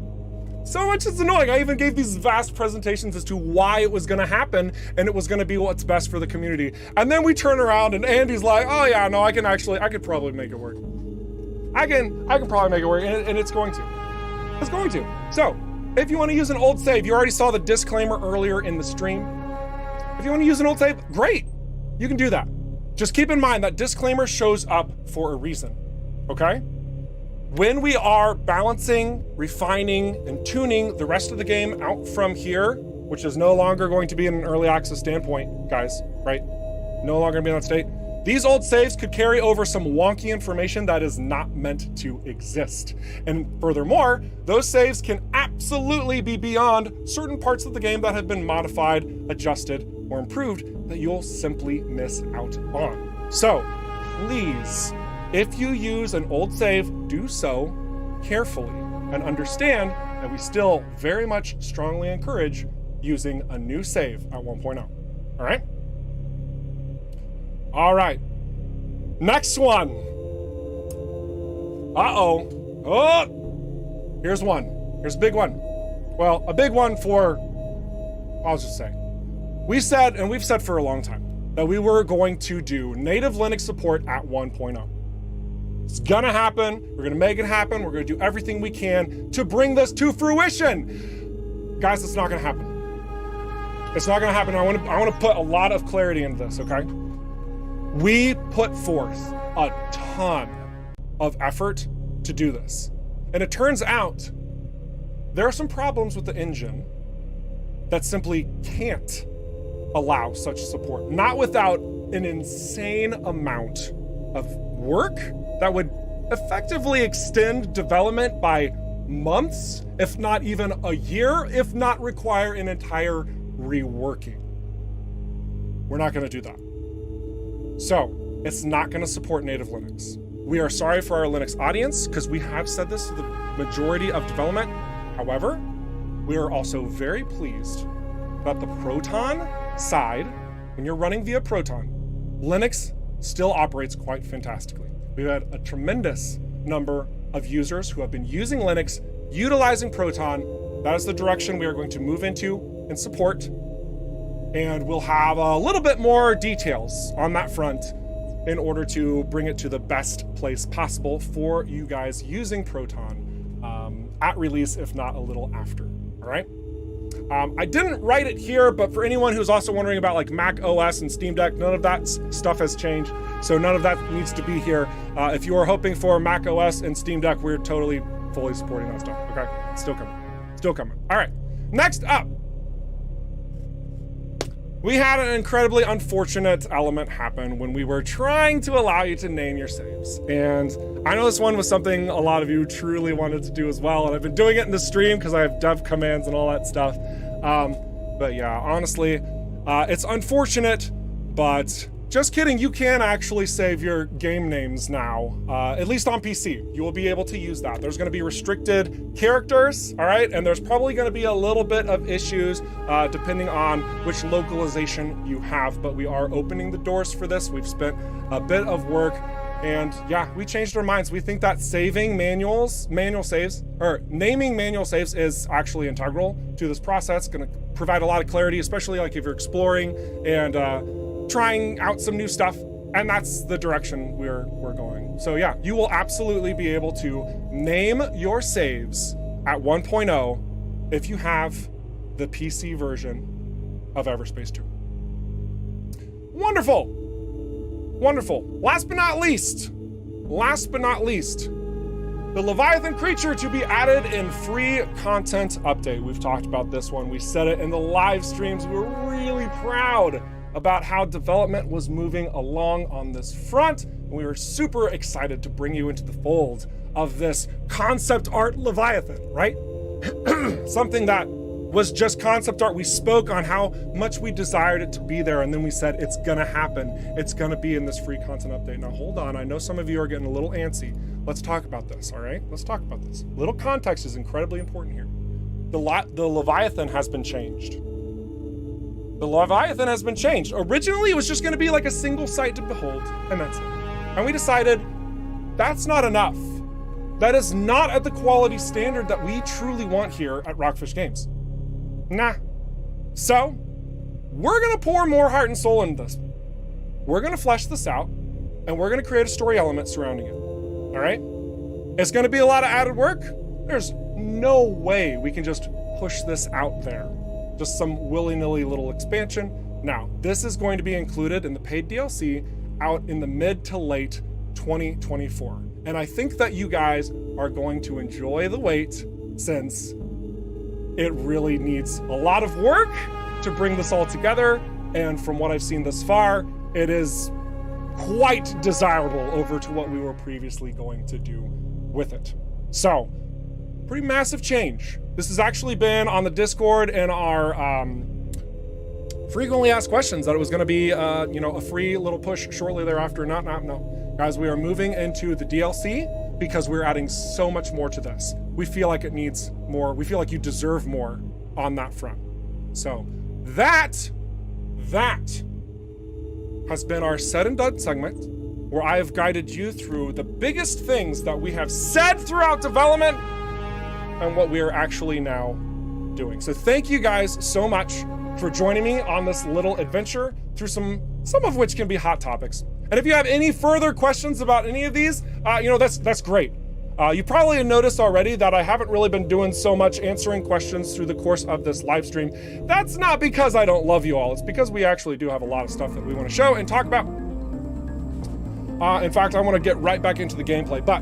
So much it's annoying. I even gave these vast presentations as to why it was gonna happen, and it was gonna be what's best for the community. And then we turn around and Andy's like, oh yeah, no, I could probably make it work. I can probably make it work, and it's going to. It's going to. So, if you wanna use an old save, you already saw the disclaimer earlier in the stream. If you wanna use an old save, great, you can do that. Just keep in mind that disclaimer shows up for a reason, okay? When we are balancing, refining, and tuning the rest of the game out from here, which is no longer going to be in an early access standpoint, guys, right? No longer gonna be in that state. These old saves could carry over some wonky information that is not meant to exist. And furthermore, those saves can absolutely be beyond certain parts of the game that have been modified, adjusted, or improved that you'll simply miss out on. So, please, if you use an old save, do so carefully and understand that we still very much strongly encourage using a new save at 1.0. All right? All right. Next one. Uh-oh. Oh! Here's one. Here's a big one. Well, a big one for, I'll just say. We said, and we've said for a long time, that we were going to do native Linux support at 1.0. It's gonna happen. We're gonna make it happen. We're gonna do everything we can to bring this to fruition. Guys, it's not gonna happen. It's not gonna happen. I wanna put a lot of clarity into this, okay? We put forth a ton of effort to do this. And it turns out there are some problems with the engine that simply can't allow such support. Not without an insane amount of work that would effectively extend development by months, if not even a year, if not require an entire reworking. We're not gonna do that. So, it's not gonna support native Linux. We are sorry for our Linux audience, because we have said this to the majority of development. However, we are also very pleased that the Proton side, when you're running via Proton, Linux still operates quite fantastically. We've had a tremendous number of users who have been using Linux, utilizing Proton. That is the direction we are going to move into and support. And we'll have a little bit more details on that front in order to bring it to the best place possible for you guys using Proton at release, if not a little after, all right? I didn't write it here, but for anyone who's also wondering about like Mac OS and Steam Deck, none of that stuff has changed. So none of that needs to be here. If you are hoping for Mac OS and Steam Deck, we're totally fully supporting that stuff, okay? It's still coming, still coming. All right, next up. We had an incredibly unfortunate element happen when we were trying to allow you to name your saves. And I know this one was something a lot of you truly wanted to do as well, and I've been doing it in the stream because I have dev commands and all that stuff. But yeah, honestly, it's unfortunate, but just kidding, you can actually save your game names now, at least on PC. You will be able to use that. There's gonna be restricted characters, all right? And there's probably gonna be a little bit of issues depending on which localization you have, but we are opening the doors for this. We've spent a bit of work, and yeah, we changed our minds. We think that saving manual saves, or naming manual saves is actually integral to this process. Gonna provide a lot of clarity, especially like if you're exploring and trying out some new stuff, and that's the direction we're going. So yeah, you will absolutely be able to name your saves at 1.0 if you have the PC version of Everspace 2. Wonderful, wonderful. Last but not least, the Leviathan creature to be added in free content update. We've talked about this one. We said it in the live streams. We were really proud about how development was moving along on this front. And we were super excited to bring you into the fold of this concept art Leviathan, right? Something that was just concept art. We spoke on how much we desired it to be there, and then we said, it's gonna happen. It's gonna be in this free content update. Now hold on, I know some of you are getting a little antsy. Let's talk about this, all right? Let's talk about this. Little context is incredibly important here. The Leviathan has been changed. The Leviathan has been changed. Originally, it was just gonna be like a single sight to behold, and that's it. And we decided that's not enough. That is not at the quality standard that we truly want here at ROCKFISH Games. Nah. So, we're gonna pour more heart and soul into this. We're gonna flesh this out, and we're gonna create a story element surrounding it, all right? It's gonna be a lot of added work. There's no way we can just push this out there. Just some willy-nilly little expansion. Now, this is going to be included in the paid DLC out in the mid to late 2024. And I think that you guys are going to enjoy the wait, since it really needs a lot of work to bring this all together. And from what I've seen thus far, it is quite desirable over to what we were previously going to do with it. So, pretty massive change. This has actually been on the Discord and our frequently asked questions that it was going to be, a free little push shortly thereafter. No. Guys, we are moving into the DLC because we're adding so much more to this. We feel like it needs more. We feel like you deserve more on that front. So that has been our said and done segment, where I have guided you through the biggest things that we have said throughout development and what we are actually now doing. So thank you guys so much for joining me on this little adventure through some of which can be hot topics. And if you have any further questions about any of these, that's great. You probably noticed already that I haven't really been doing so much answering questions through the course of this live stream. That's not because I don't love you all. It's because we actually do have a lot of stuff that we want to show and talk about. In fact, I want to get right back into the gameplay, but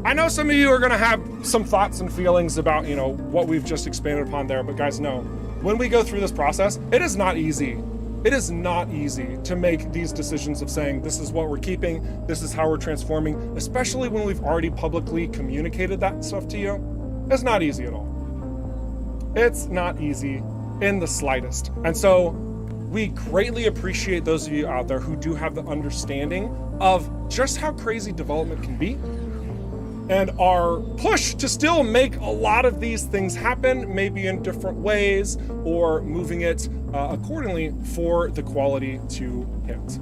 I know some of you are going to have some thoughts and feelings about, what we've just expanded upon there, but guys, know, when we go through this process, it is not easy. It is not easy to make these decisions of saying, this is what we're keeping, this is how we're transforming, especially when we've already publicly communicated that stuff to you. It's not easy at all. It's not easy in the slightest. And so we greatly appreciate those of you out there who do have the understanding of just how crazy development can be, and our push to still make a lot of these things happen, maybe in different ways, or moving it accordingly for the quality to hit.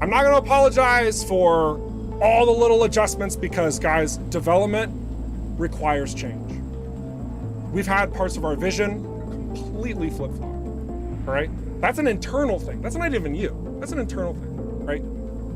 I'm not gonna apologize for all the little adjustments because, guys, development requires change. We've had parts of our vision completely flip-flop, all right? That's an internal thing. That's not even you. That's an internal thing, right?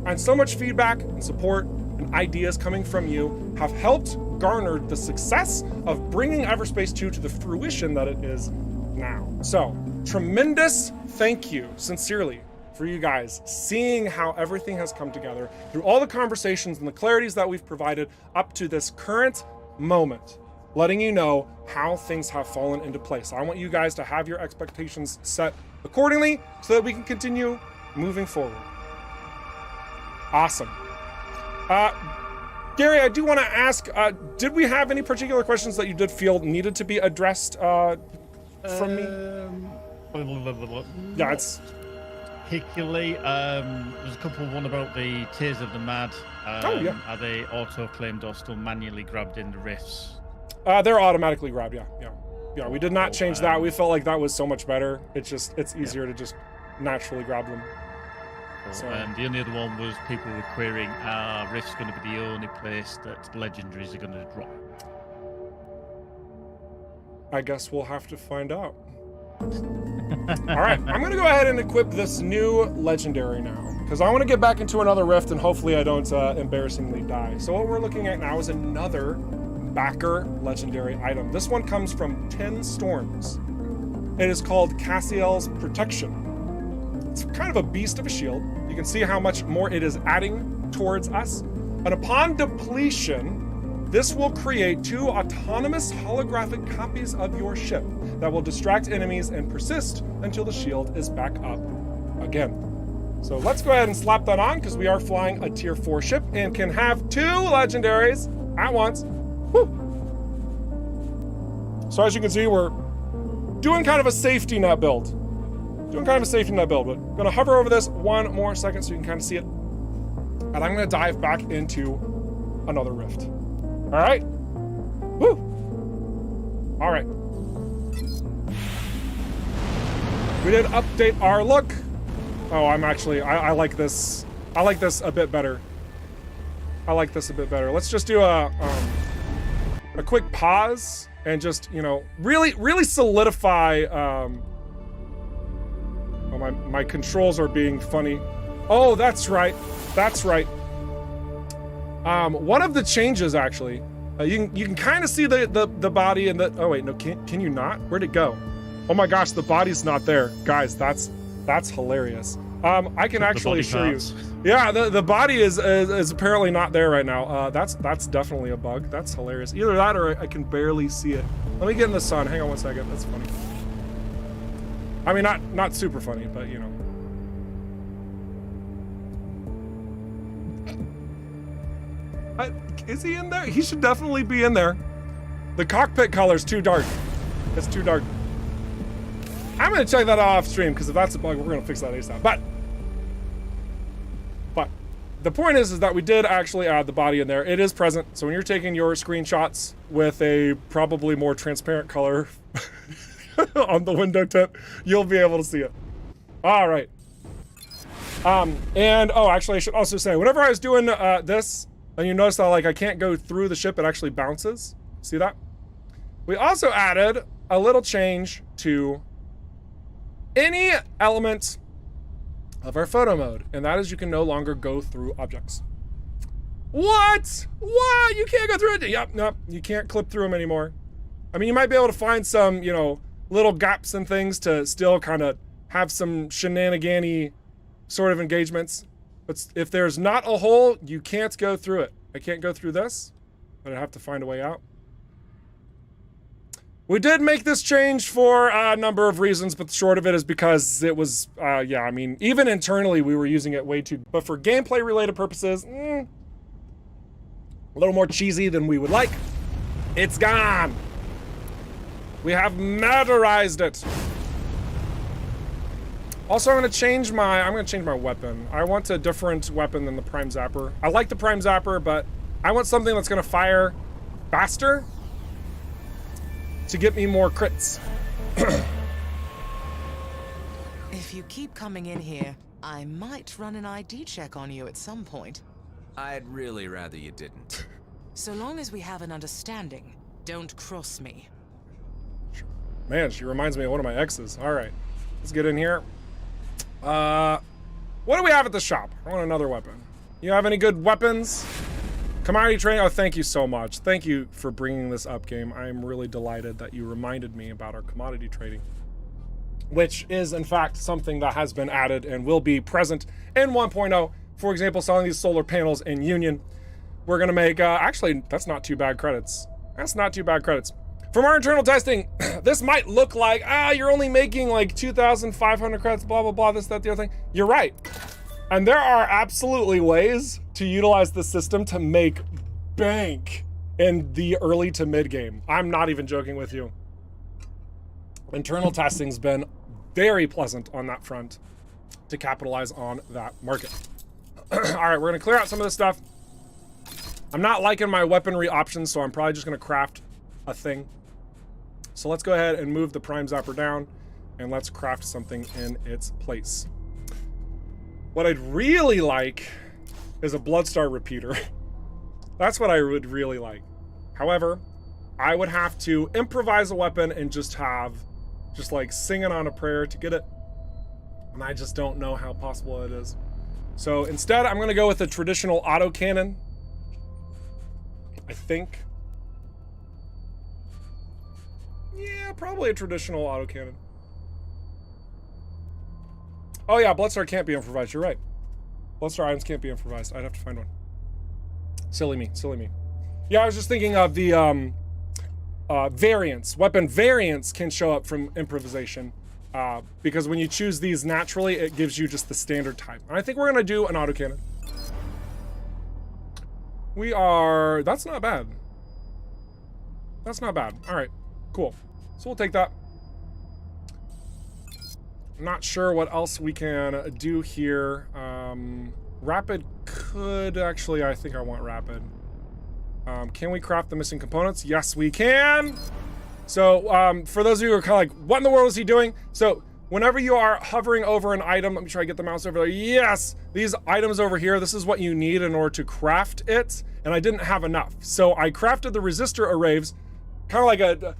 And so much feedback and support and ideas coming from you have helped garner the success of bringing Everspace 2 to the fruition that it is now. So, tremendous thank you, sincerely, for you guys seeing how everything has come together through all the conversations and the clarities that we've provided up to this current moment, letting you know how things have fallen into place. I want you guys to have your expectations set accordingly so that we can continue moving forward. Awesome. Gary, I do want to ask, did we have any particular questions that you did feel needed to be addressed from me? Yeah, it's... Particularly, there's a couple, one about the Tears of the Mad. Oh, yeah. Are they auto-claimed or still manually grabbed in the rifts? They're automatically grabbed, yeah, we did not change that. We felt like that was so much better. It's easier to just naturally grab them. So. The only other one was people were querying, are rifts going to be the only place that legendaries are going to drop? I guess we'll have to find out. All right, I'm gonna go ahead and equip this new legendary now, because I want to get back into another rift and hopefully I don't embarrassingly die. So what we're looking at now is another backer legendary item. This one comes from 10 Storms. It is called Cassiel's Protection. It's kind of a beast of a shield. You can see how much more it is adding towards us. And upon depletion, this will create 2 autonomous holographic copies of your ship that will distract enemies and persist until the shield is back up again. So let's go ahead and slap that on, because we are flying a tier 4 ship and can have 2 legendaries at once. Woo. So as you can see, we're doing kind of a safety net build. But I'm gonna hover over this one more second so you can kind of see it. And I'm gonna dive back into another rift. All right. Woo. All right. We did update our look. Oh, I'm actually, I like this. I like this a bit better. Let's just do a quick pause and just, you know, really solidify. Oh, my controls are being funny. Oh, that's right. One of the changes, actually, you can kind of see the body and the. Oh wait, no, can you not? Where'd it go? Oh my gosh, the body's not there, guys. That's hilarious. I can actually show you. Yeah, the body is apparently not there right now. That's definitely a bug. That's hilarious. Either that or I can barely see it. Let me get in the sun. Hang on one second. That's funny. I mean, not super funny, but you know. Is he in there? He should definitely be in there. The cockpit color's too dark. It's too dark. I'm gonna check that off stream, because if that's a bug, we're gonna fix that ASAP. But the point is that we did actually add the body in there. It is present. So when you're taking your screenshots with a probably more transparent color on the window tip, you'll be able to see it. All right. And oh, actually, I should also say, whenever I was doing this, and you notice that like I can't go through the ship, it actually bounces. See that? We also added a little change to any element of our photo mode, and that is you can no longer go through objects. What? What? You can't go through it? Yep, nope, you can't clip through them anymore. I mean, you might be able to find some, you know, little gaps and things to still kind of have some shenanigan-y sort of engagements. But if there's not a hole, you can't go through it. I can't go through this, but I have to find a way out. We did make this change for a number of reasons, but the short of it is because it was, yeah, I mean, even internally we were using it way too, but for gameplay related purposes, a little more cheesy than we would like. It's gone. We have murderized it. Also, I'm gonna change my weapon. I want a different weapon than the Prime Zapper. I like the Prime Zapper, but I want something that's gonna fire faster to get me more crits. If you keep coming in here, I might run an ID check on you at some point. I'd really rather you didn't. So long as we have an understanding, don't cross me. Man, she reminds me of one of my exes. All right, let's get in here. What do we have at the shop? I want another weapon. You have any good weapons? Commodity trading, oh, thank you so much. Thank you for bringing this up, game. I am really delighted that you reminded me about our commodity trading, which is in fact something that has been added and will be present in 1.0. For example, selling these solar panels in Union. We're gonna make, actually, that's not too bad credits. That's not too bad credits. From our internal testing, this might look like, you're only making like 2,500 credits, blah, blah, blah, this, that, the other thing. You're right. And there are absolutely ways to utilize the system to make bank in the early to mid game. I'm not even joking with you. Internal testing's been very pleasant on that front to capitalize on that market. All right, we're gonna clear out some of this stuff. I'm not liking my weaponry options, so I'm probably just gonna craft a thing. So let's go ahead and move the prime zapper down and let's craft something in its place. What I'd really like is a Bloodstar repeater. That's what I would really like. However, I would have to improvise a weapon and just like singing on a prayer to get it. And I just don't know how possible it is. So instead, I'm gonna go with a traditional autocannon. I think. Yeah, probably a traditional autocannon. Oh yeah, Bloodstar can't be improvised, you're right. Bloodstar items can't be improvised. I'd have to find one. Silly me, silly me. Yeah, I was just thinking of the variants. Weapon variants can show up from improvisation. Because when you choose these naturally, it gives you just the standard type. And I think we're gonna do an autocannon. We are, that's not bad. That's not bad. All right, cool. So we'll take that. I'm not sure what else we can do here. Rapid could, actually, I think I want rapid. Can we craft the missing components? Yes, we can. So for those of you who are kind of like, what in the world is he doing? So whenever you are hovering over an item, let me try to get the mouse over there. Yes, these items over here, this is what you need in order to craft it. And I didn't have enough. So I crafted the resistor arrays, kind of like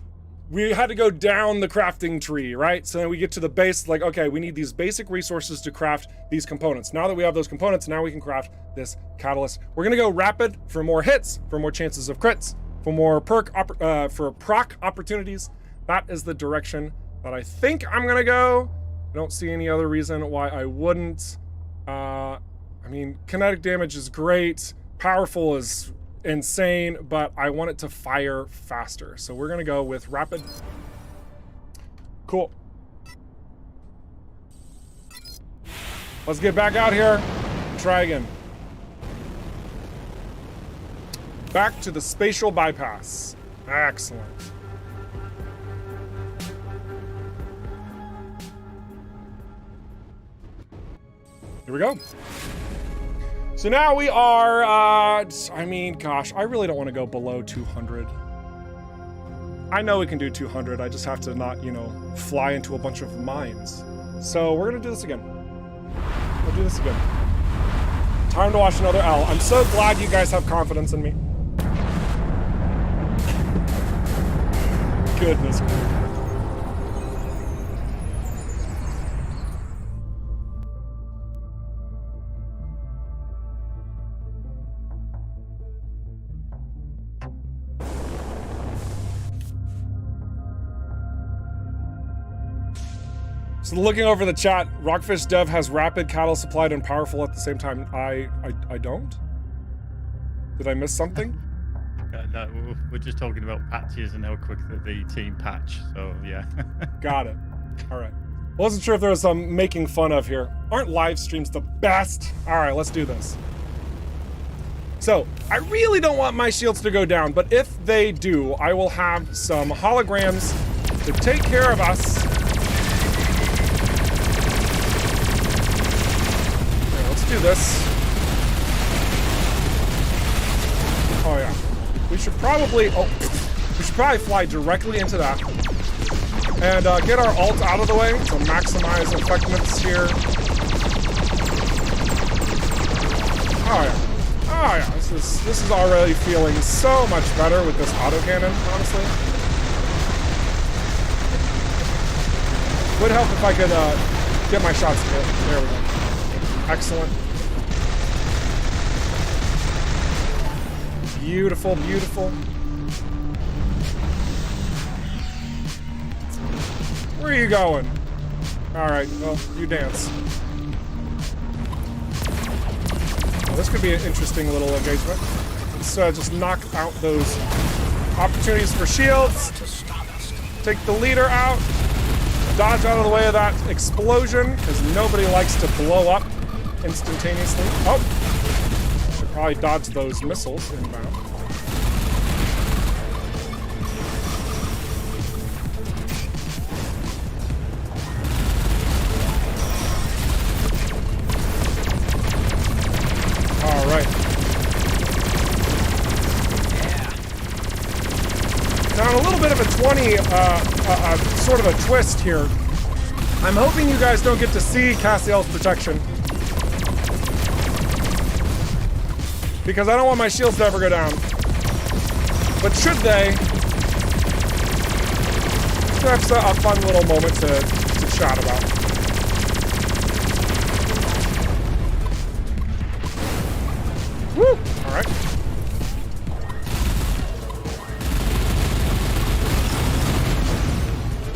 we had to go down the crafting tree, right? So then we get to the base, like, okay, we need these basic resources to craft these components. Now that we have those components, now we can craft this catalyst. We're gonna go rapid for more hits, for more chances of crits, for more for proc opportunities. That is the direction that I think I'm gonna go. I don't see any other reason why I wouldn't. I mean, kinetic damage is great. Powerful is insane, but I want it to fire faster. So we're gonna go with rapid. Cool. Let's get back out here. Try again. Back to the spatial bypass. Excellent. Here we go. So now we are, I mean, gosh, I really don't want to go below 200. I know we can do 200, I just have to not, you know, fly into a bunch of mines. So we're gonna do this again. We'll do this again. Time to watch another L. I'm so glad you guys have confidence in me. Goodness me. So looking over the chat, Rockfish Dev has rapid, cattle supplied, and powerful at the same time. I don't? Did I miss something? No, we're just talking about patches and how quick the team patch, so yeah. Got it. All right. Wasn't sure if there was some making fun of here. Aren't live streams the best? All right, let's do this. So, I really don't want my shields to go down, but if they do, I will have some holograms to take care of us. Do this. Oh yeah. We should probably fly directly into that. And get our ult out of the way to maximize effectiveness here. Oh yeah. Oh yeah. This is already feeling so much better with this autocannon, honestly. Would help if I could get my shots hit. There we go. Excellent. Beautiful, beautiful. Where are you going? All right, well, you dance. Well, this could be an interesting little engagement. Let's just knock out those opportunities for shields. Take the leader out. Dodge out of the way of that explosion, because nobody likes to blow up instantaneously. Oh! Should probably dodge those missiles inbound. All right. Now, a little bit of a 20, sort of a twist here. I'm hoping you guys don't get to see Cassiel's protection, because I don't want my shields to ever go down. But should they, perhaps a fun little moment to chat about. Woo! All right.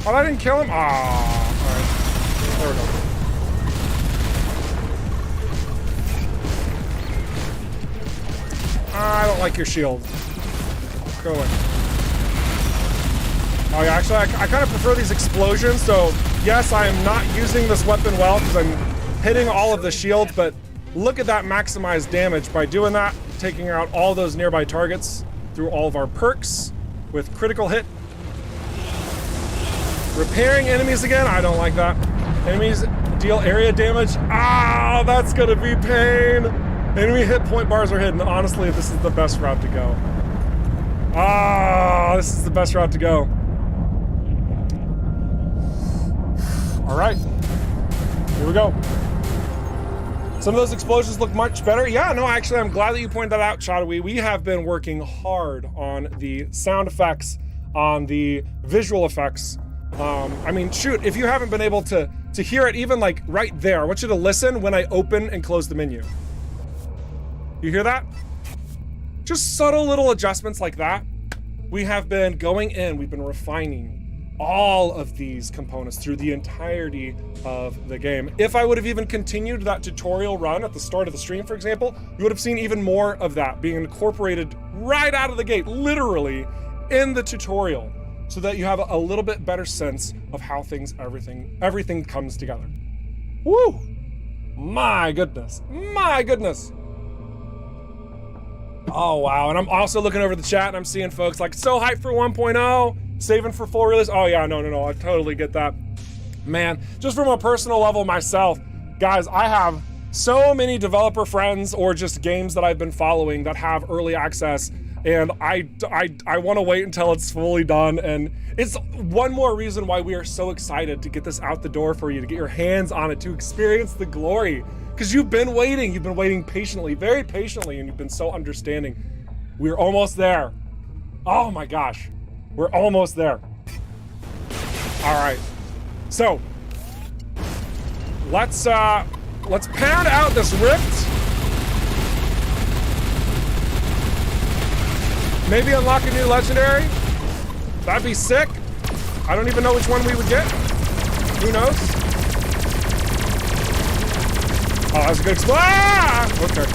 Oh, I didn't kill him? Ah, all right. There we go. I don't like your shield. Go away. Oh yeah, actually, I kind of prefer these explosions, so yes, I am not using this weapon well because I'm hitting all of the shields, but look at that maximized damage by doing that, taking out all those nearby targets through all of our perks with critical hit. Repairing enemies again, I don't like that. Enemies deal area damage. Ah, that's gonna be pain. Enemy hit point bars are hidden. Honestly, this is the best route to go. Ah, this is the best route to go. All right, here we go. Some of those explosions look much better. Yeah, no, actually, I'm glad that you pointed that out, Shadowy. We have been working hard on the sound effects, on the visual effects. I mean, shoot, if you haven't been able to hear it even like right there, I want you to listen when I open and close the menu. You hear that? Just subtle little adjustments like that. We have been going in, we've been refining all of these components through the entirety of the game. If I would have even continued that tutorial run at the start of the stream, for example, you would have seen even more of that being incorporated right out of the gate, literally in the tutorial, so that you have a little bit better sense of how everything comes together. Woo! My goodness, my goodness. Oh, wow, and I'm also looking over the chat and I'm seeing folks like, so hyped for 1.0, saving for full release. Oh yeah, no, I totally get that. Man, just from a personal level myself, guys, I have so many developer friends or just games that I've been following that have early access, and I want to wait until it's fully done, and it's one more reason why we are so excited to get this out the door for you, to get your hands on it, to experience the glory, because you've been waiting patiently, very patiently, and you've been so understanding. We're almost there. Oh my gosh, we're almost there. All right, so let's pound out this rift. Maybe unlock a new legendary. That'd be sick. I don't even know which one we would get. Who knows? Oh, that was a good explosion. Ah! Okay.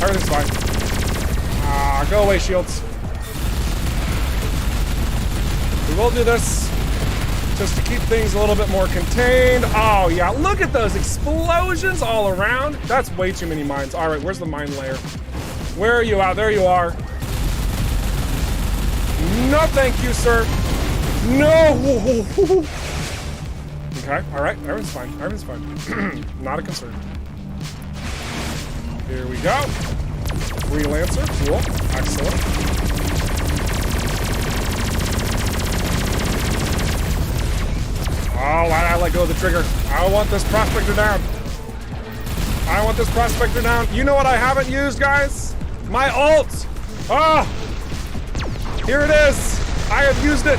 Everything's fine. Ah, go away, shields. We will do this just to keep things a little bit more contained. Oh, yeah. Look at those explosions all around. That's way too many mines. All right, where's the mine layer? Where are you at? There you are. No, thank you, sir. No. Okay, all right, everything's fine. Everything's fine. Not a concern. Here we go. Freelancer, cool, excellent. Oh, why did I let go of the trigger? I want this prospector down. I want this prospector down. You know what I haven't used, guys? My ult. Ah. Here it is. I have used it.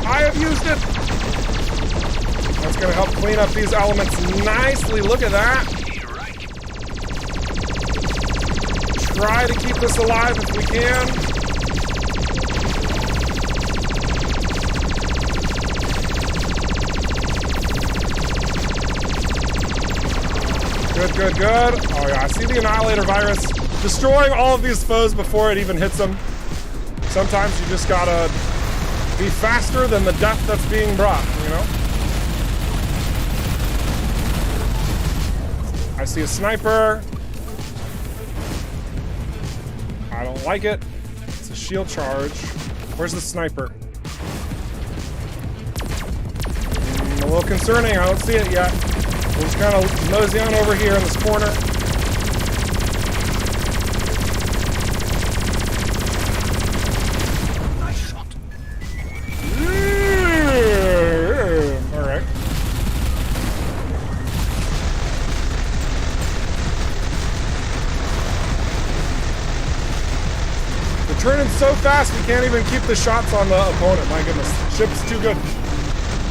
I have used it. That's gonna help clean up these elements nicely. Look at that. try to keep this alive if we can. Good, good, good. Oh yeah, I see the Annihilator virus destroying all of these foes before it even hits them. Sometimes you just gotta be faster than the death that's being brought, you know? I see a sniper. I don't like it. It's a shield charge. Where's the sniper? A little concerning. I don't see it yet. We're just kind of nosy on over here in this corner. Nice shot. All right. We're turning so fast we can't even keep the shots on the opponent. My goodness. Ship's too good.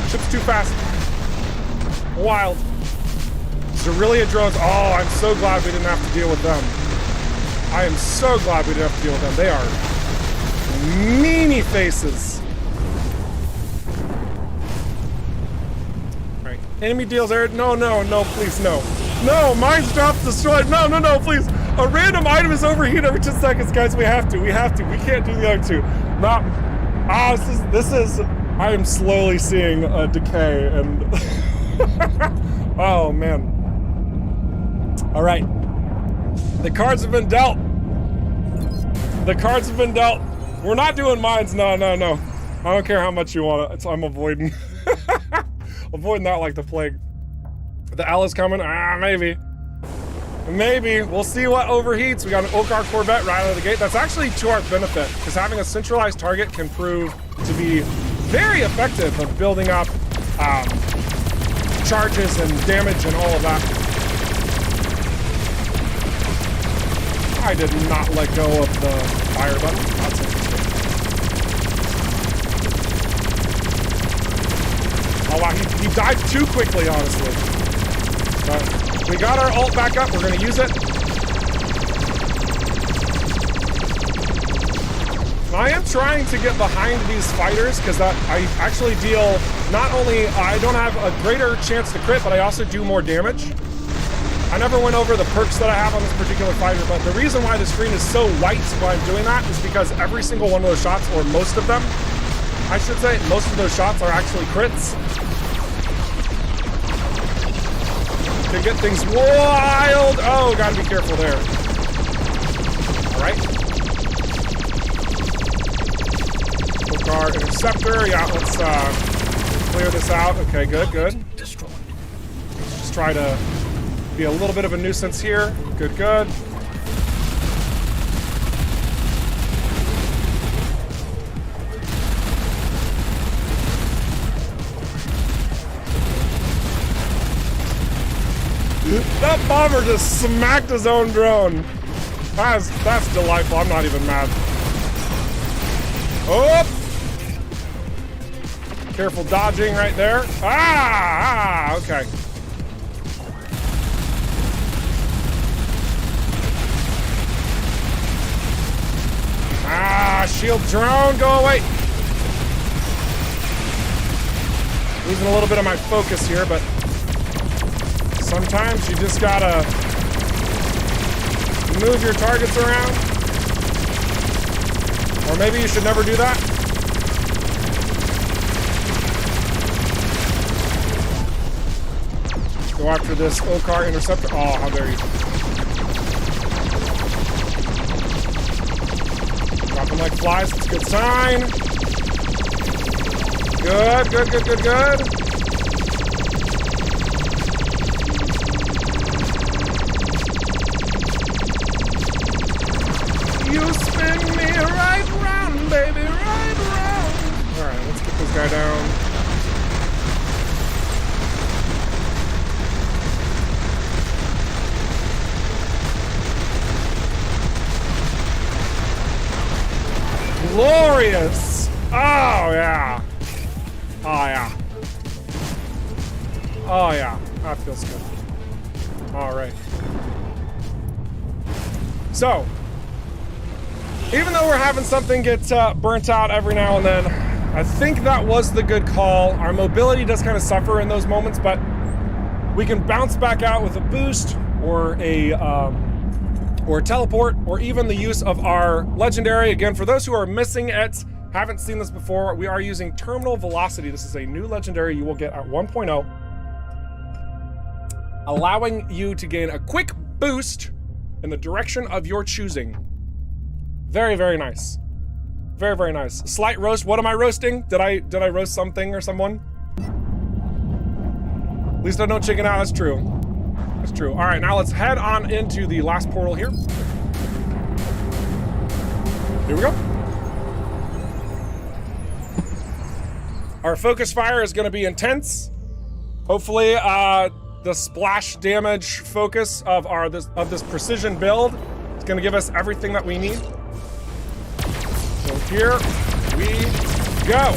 Ship's too fast. Wild. Aurelia drones. Oh, I'm so glad we didn't have to deal with them. I am so glad we didn't have to deal with them. They are meanie faces. All right. Enemy deals air. No, no, no, please, no. No, mines drops destroyed. No, no, no, please. A random item is overheated every 10 seconds, guys. We have to. We have to. We can't do the other two. Not. Ah, this is. I am slowly seeing a decay and. Oh man. All right. The cards have been dealt. The cards have been dealt. We're not doing mines. No, no, no. I don't care how much you want it. I'm avoiding. Avoiding that like the plague. The L is coming. Ah, maybe. Maybe. We'll see what overheats. We got an Okar Corvette right out of the gate. That's actually to our benefit, because having a centralized target can prove to be very effective of building up charges and damage and all of that. I did not let go of the fire button. That's interesting. Oh wow, he died too quickly, honestly. But we got our ult back up. We're gonna use it. I am trying to get behind these fighters because I actually deal not only, I don't have a greater chance to crit, but I also do more damage. I never went over the perks that I have on this particular fighter, but the reason why the screen is so white while I'm doing that is because every single one of those shots, or most of them, I should say, most of those shots are actually crits. Can get things wild. Oh, gotta be careful there. All right. Our interceptor, yeah, let's clear this out. Okay, good, good. Destroyed. Just try to be a little bit of a nuisance here. Good, good. That bomber just smacked his own drone. That's delightful. I'm not even mad. Oh! Careful dodging right there. Ah, okay. Ah, shield drone, go away. Losing a little bit of my focus here, but sometimes you just gotta move your targets around. Or maybe you should never do that. Go after this Okar interceptor. Oh, how dare you. Dropping like flies, it's a good sign. Good, good, good, good, good. You spin me right round, baby, right round. All right, let's get this guy down. Glorious! Oh yeah! Oh yeah! Oh yeah! That feels good. All right. So, Even though we're having something get burnt out every now and then, I think that was the good call. Our mobility does kind of suffer in those moments, but we can bounce back out with a boost or a teleport, or even the use of our legendary. Again, for those who are missing it, haven't seen this before, we are using terminal velocity. This is a new legendary you will get at 1.0, allowing you to gain a quick boost in the direction of your choosing. Very, very nice. Very, very nice. Slight roast. What am I roasting? Did I roast something or someone? At least I don't chicken out. That's true. That's true. All right, now let's head on into the last portal here. Here we go. Our focus fire is going to be intense. Hopefully, the splash damage focus of this precision build is going to give us everything that we need. So here we go.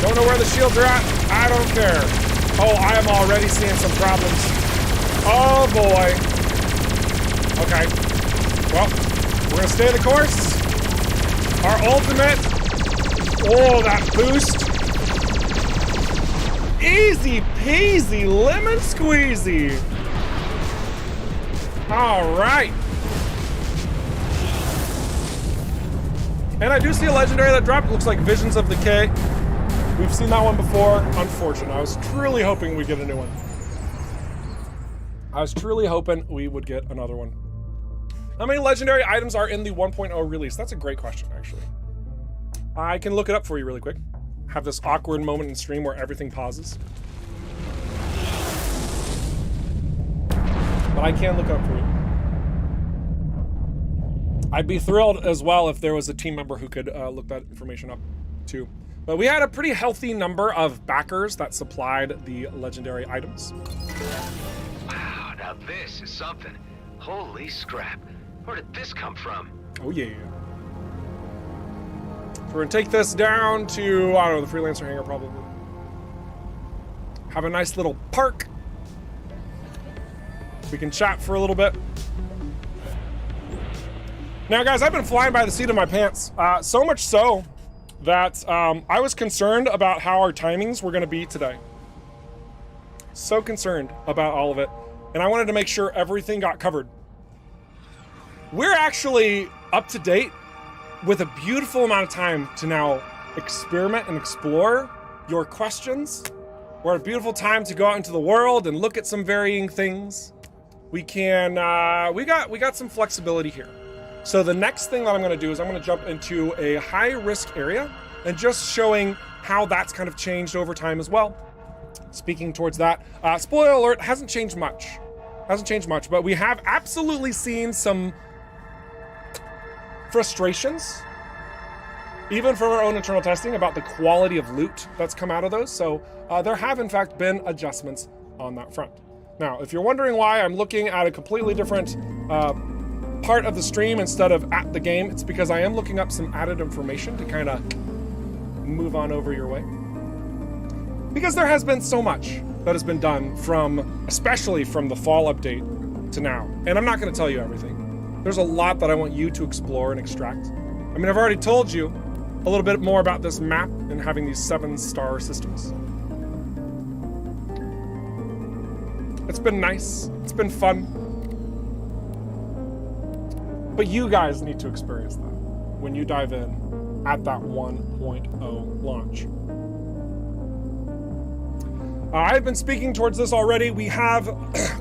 Don't know where the shields are at. I don't care. Oh, I am already seeing some problems. Oh boy. Okay. Well, we're gonna stay the course. Our ultimate. Oh, that boost. Easy peasy lemon squeezy. All right. And I do see a legendary that dropped. Looks like Visions of Decay. We've seen that one before. Unfortunate. I was truly hoping we'd get a new one. I was truly hoping we would get another one. How many legendary items are in the 1.0 release? That's a great question, actually. I can look it up for you really quick. Have this awkward moment in stream where everything pauses. But I can look up for you. I'd be thrilled as well if there was a team member who could look that information up too. But we had a pretty healthy number of backers that supplied the legendary items. Wow, now this is something. Holy scrap. Where did this come from? Oh yeah. So we're gonna take this down to, I don't know, the Freelancer hangar probably. Have a nice little park. We can chat for a little bit. Now guys, I've been flying by the seat of my pants. So much so that I was concerned about how our timings were gonna be today. So concerned about all of it. And I wanted to make sure everything got covered. We're actually up to date with a beautiful amount of time to now experiment and explore your questions. We're at a beautiful time to go out into the world and look at some varying things. We can, we got some flexibility here. So the next thing that I'm gonna do is I'm gonna jump into a high risk area and just showing how that's kind of changed over time as well. Speaking towards that, spoiler alert, hasn't changed much. Hasn't changed much, but we have absolutely seen some frustrations, even from our own internal testing, about the quality of loot that's come out of those. So there have in fact been adjustments on that front. Now, if you're wondering why I'm looking at a completely different part of the stream instead of at the game, it's because I am looking up some added information to kind of move on over your way. Because there has been so much that has been done from, especially from the fall update to now. And I'm not gonna tell you everything. There's a lot that I want you to explore and extract. I mean, I've already told you a little bit more about this map and having these 7-star systems. It's been nice, it's been fun. But you guys need to experience that when you dive in at that 1.0 launch. I've been speaking towards this already. We have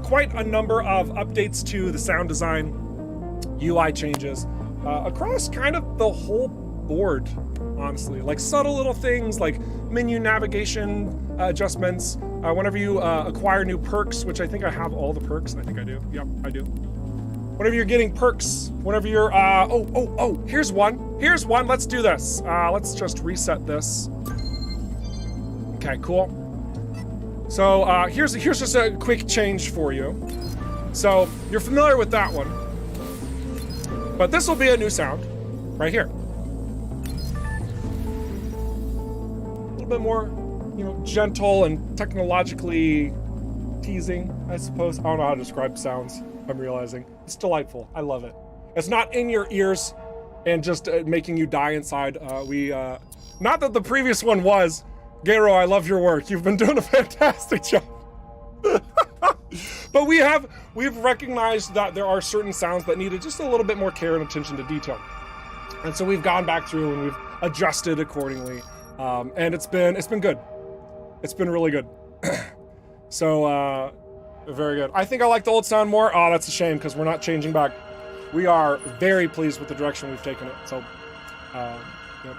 quite a number of updates to the sound design, UI changes, across kind of the whole board, honestly. Like subtle little things like menu navigation adjustments, whenever you acquire new perks, which I think I have all the perks. I think I do. Yep, I do. Whenever you're getting perks, whenever you're, here's one. Here's one, let's do this. Let's just reset this. Okay, cool. So here's just a quick change for you. So you're familiar with that one, but this will be a new sound right here. A little bit more, you know, gentle and technologically teasing, I suppose. I don't know how to describe sounds. I'm realizing. It's delightful. I love it. It's not in your ears and just making you die inside. Not that the previous one was. Garo, I love your work. You've been doing a fantastic job. But we've recognized that there are certain sounds that needed just a little bit more care and attention to detail. And so we've gone back through and we've adjusted accordingly. And it's been good. It's been really good. So, very good. I think I like the old sound more. Oh, that's a shame because we're not changing back. We are very pleased with the direction we've taken it. So, yep.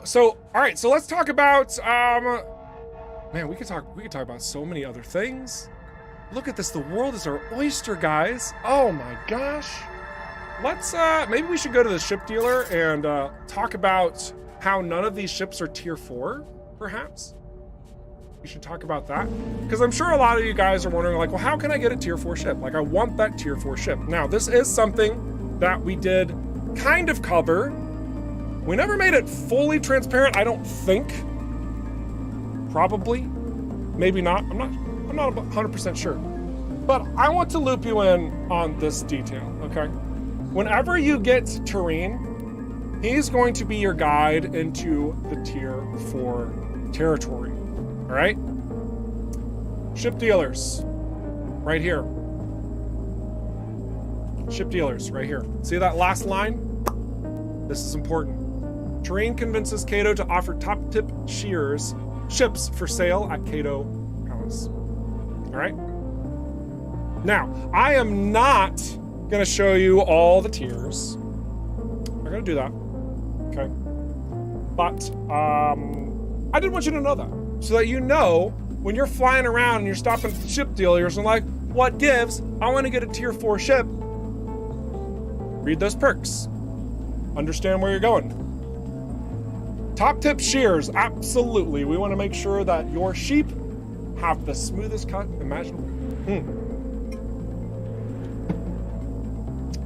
So, all right. So let's talk about, man, we could talk about so many other things. Look at this. The world is our oyster, guys. Oh my gosh. Let's, maybe we should go to the ship dealer and talk about how none of these ships are tier 4, perhaps. We should talk about that. Because I'm sure a lot of you guys are wondering, like, well, how can I get a tier 4 ship? Like, I want that tier 4 ship. Now, this is something that we did kind of cover. We never made it fully transparent, I don't think. Probably. Maybe not. I'm not 100% sure. But I want to loop you in on this detail, okay? Whenever you get Tareen, he's going to be your guide into the tier 4 territory. All right? Ship dealers, right here. Ship dealers, right here. See that last line? This is important. Tareen convinces Kato to offer top-tip ships for sale at Kato Palace. All right? Now, I am not gonna show you all the tiers. I'm gonna do that, okay? But I did want you to know that, so that you know when you're flying around and you're stopping at ship dealers and like, what gives? I want to get a tier 4 ship. Read those perks. Understand where you're going. Top tip shears, absolutely. We want to make sure that your sheep have the smoothest cut imaginable.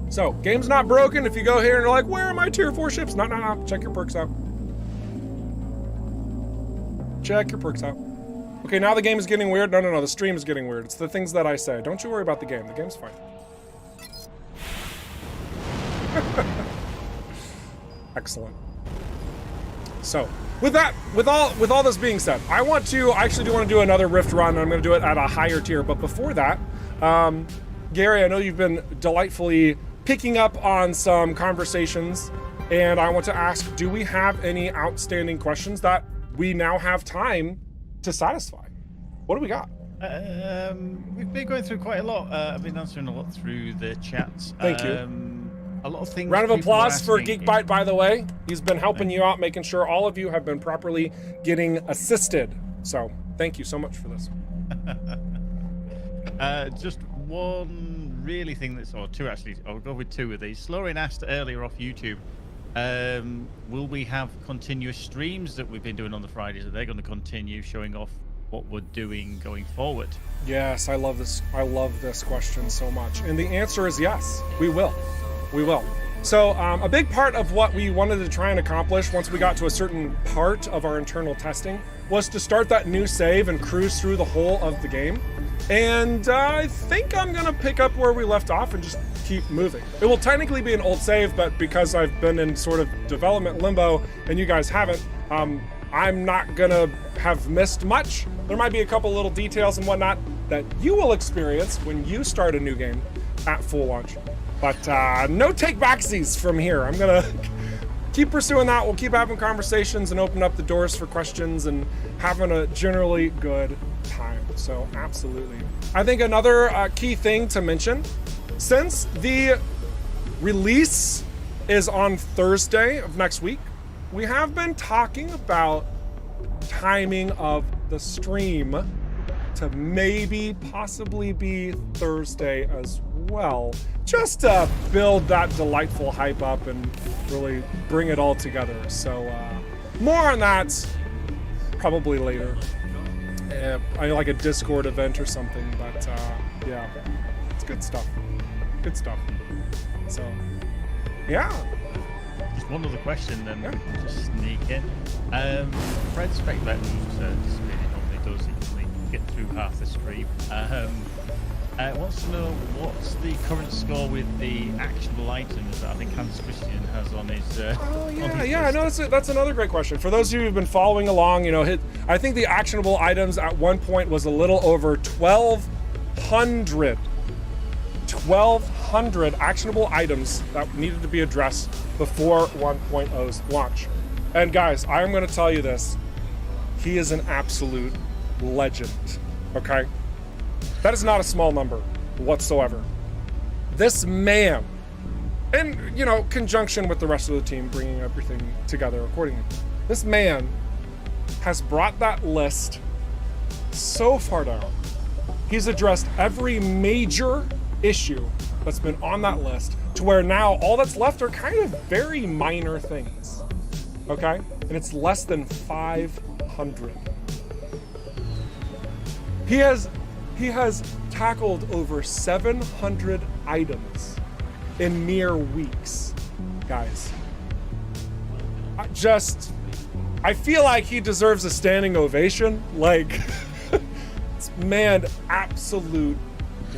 So, game's not broken. If you go here and you're like, where are my tier 4 ships? No. Check your perks out. Check your perks out. Okay, now the game is getting weird. No, the stream is getting weird. It's the things that I say. Don't you worry about the game. The game's fine. Excellent. So, with all this being said, I actually do want to do another Rift run, and I'm going to do it at a higher tier. But before that, Gary, I know you've been delightfully picking up on some conversations, and I want to ask, do we have any outstanding questions that we now have time to satisfy? What do we got? We've been going through quite a lot. I've been answering a lot through the chats. Thank you. A lot of things. Round of applause for Geekbite, by the way. He's been helping you out, making sure all of you have been properly getting assisted. So thank you so much for this. Just one really thing or two actually. I'll go with two of these. Slorin asked earlier off YouTube, will we have continuous streams that we've been doing on the Fridays? Are they going to continue showing off what we're doing going forward? Yes, I love this. I love this question so much. And the answer is yes, we will. We will. So a big part of what we wanted to try and accomplish once we got to a certain part of our internal testing was to start that new save and cruise through the whole of the game. And I think I'm gonna pick up where we left off and just keep moving. It will technically be an old save, but because I've been in sort of development limbo and you guys haven't, I'm not gonna have missed much. There might be a couple little details and whatnot that you will experience when you start a new game at full launch. But no take backsies from here. I'm gonna keep pursuing that. We'll keep having conversations and open up the doors for questions and having a generally good time. So absolutely. I think another key thing to mention, since the release is on Thursday of next week, we have been talking about timing of the stream to maybe possibly be Thursday as well, just to build that delightful hype up and really bring it all together. So more on that probably later. I like a Discord event or something, but yeah, it's good stuff. Good stuff. So yeah. Just one other question then, we can just sneak in. Fred Spectre, who's participating, normally does, he can only get through half the stream. Wants to know what's the current score with the actionable items that I think Hans Christian has on his. Oh yeah. No, that's another great question. For those of you who've been following along, I think the actionable items at one point was a little over 1,200. 1,200 actionable items that needed to be addressed before 1.0's launch. And guys, I'm going to tell you this: he is an absolute legend. Okay. That is not a small number whatsoever. This man, in conjunction with the rest of the team, bringing everything together accordingly, this man has brought that list so far down. He's addressed every major issue that's been on that list to where now all that's left are kind of very minor things. Okay? And it's less than 500. He has tackled over 700 items in mere weeks, guys. I feel like he deserves a standing ovation. Like, man, absolute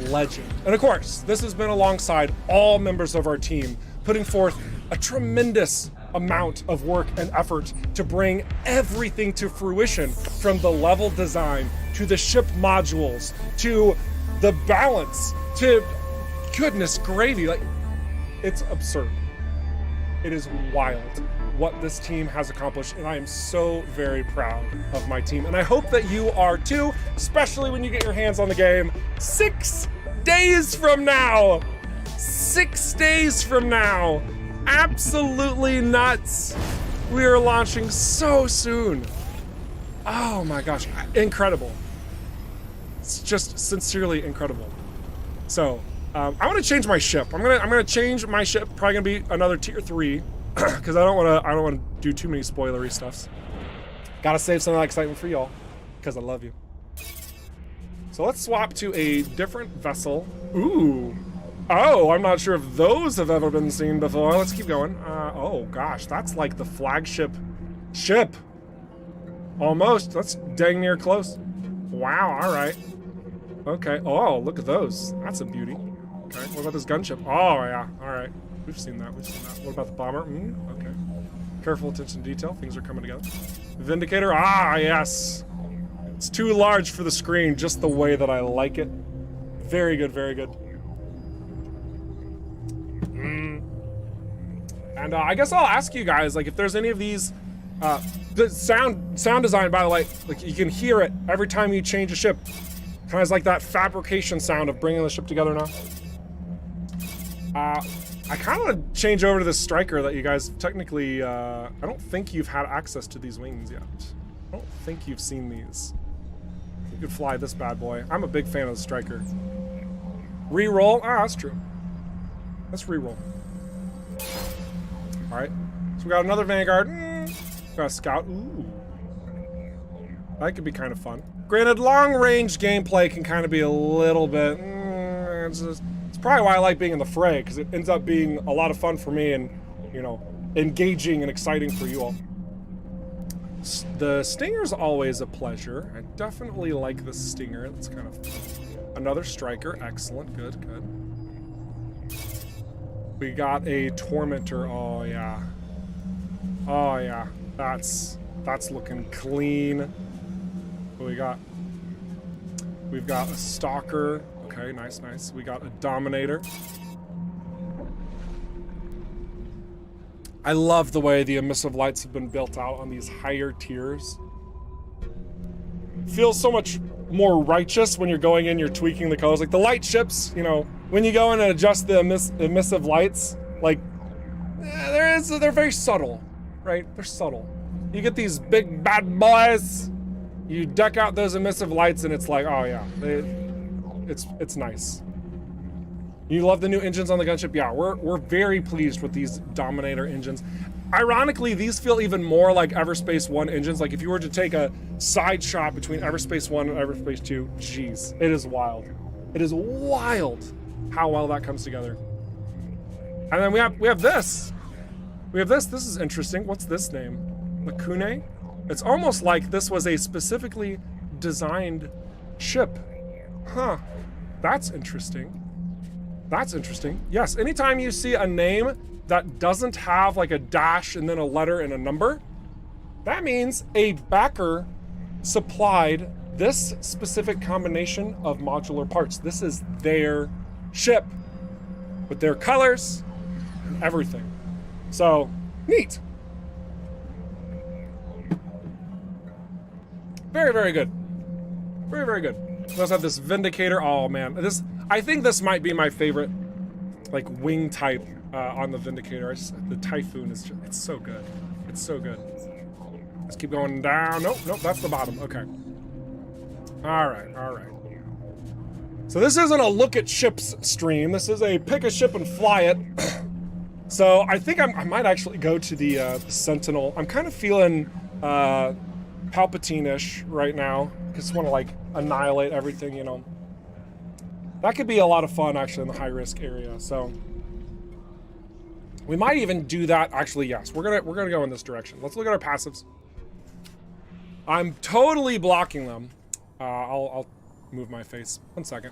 legend. And of course, this has been alongside all members of our team, putting forth a tremendous amount of work and effort to bring everything to fruition, from the level design to the ship modules to the balance to goodness gravy. Like, it's absurd. It is wild what this team has accomplished, and I am so very proud of my team, and I hope that you are too, especially when you get your hands on the game 6 days from now. 6 days from now. Absolutely nuts. We are launching so soon. Oh my gosh, incredible. It's just sincerely incredible. So, I want to change my ship. I'm gonna change my ship. Probably gonna be another tier 3, because I don't want to do too many spoilery stuffs. Gotta save some of that excitement for y'all, because I love you. So let's swap to a different vessel. Ooh. Oh, I'm not sure if those have ever been seen before. Let's keep going. Oh gosh, that's like the flagship ship. Almost. That's dang near close. Wow, all right. Okay. Oh, look at those. That's a beauty. Okay, what about this gunship? Oh yeah, all right. We've seen that. What about the bomber? Okay. Careful attention to detail. Things are coming together. Vindicator. Ah, yes. It's too large for the screen, just the way that I like it. Very good, very good. And I guess I'll ask you guys, like, if there's any of these, the sound design, by the way, like, you can hear it every time you change a ship. Kind of like that fabrication sound of bringing the ship together now. I kind of want to change over to this striker that you guys technically, I don't think you've had access to these wings yet. I don't think you've seen these. You could fly this bad boy. I'm a big fan of the striker. Reroll? Ah, that's true. Let's reroll. All right, so we got another Vanguard. Got a Scout. Ooh. That could be kind of fun. Granted, long-range gameplay can kind of be a little bit... it's probably why I like being in the fray, because it ends up being a lot of fun for me and, engaging and exciting for you all. The Stinger's always a pleasure. I definitely like the Stinger. That's kind of fun. Another Striker. Excellent. Good, good. We got a Tormentor. Oh, yeah. Oh, yeah. That's looking clean. What we got? We've got a Stalker. Okay, nice, nice. We got a Dominator. I love the way the emissive lights have been built out on these higher tiers. Feels so much more righteous when you're going in, you're tweaking the colors. Like the light ships, when you go in and adjust the emissive lights, like, they're very subtle, right? They're subtle. You get these big bad boys, you deck out those emissive lights and it's like, oh yeah, it's nice. You love the new engines on the gunship? Yeah, we're very pleased with these Dominator engines. Ironically, these feel even more like Everspace 1 engines. Like if you were to take a side shot between Everspace 1 and Everspace 2, geez, it is wild. It is wild how well that comes together. And then we have this. We have this. This is interesting. What's this name? Lakune? It's almost like this was a specifically designed ship. Huh. That's interesting. That's interesting. Yes, anytime you see a name that doesn't have like a dash and then a letter and a number, that means a backer supplied this specific combination of modular parts. This is their ship with their colors and everything. So, neat. Very, very good. Very, very good. We also have this Vindicator. Oh man, I think this might be my favorite, like, wing type on the Vindicator. The Typhoon is just, it's so good. It's so good. Let's keep going down. Nope, that's the bottom. Okay. All right. So this isn't a look at ships stream. This is a pick a ship and fly it. So I think I might actually go to the Sentinel. I'm kind of feeling Palpatine-ish right now. Just want to like annihilate everything, you know. That could be a lot of fun actually in the high risk area. So we might even do that. Actually, yes, we're gonna go in this direction. Let's look at our passives. I'm totally blocking them. I'll move my face. 1 second.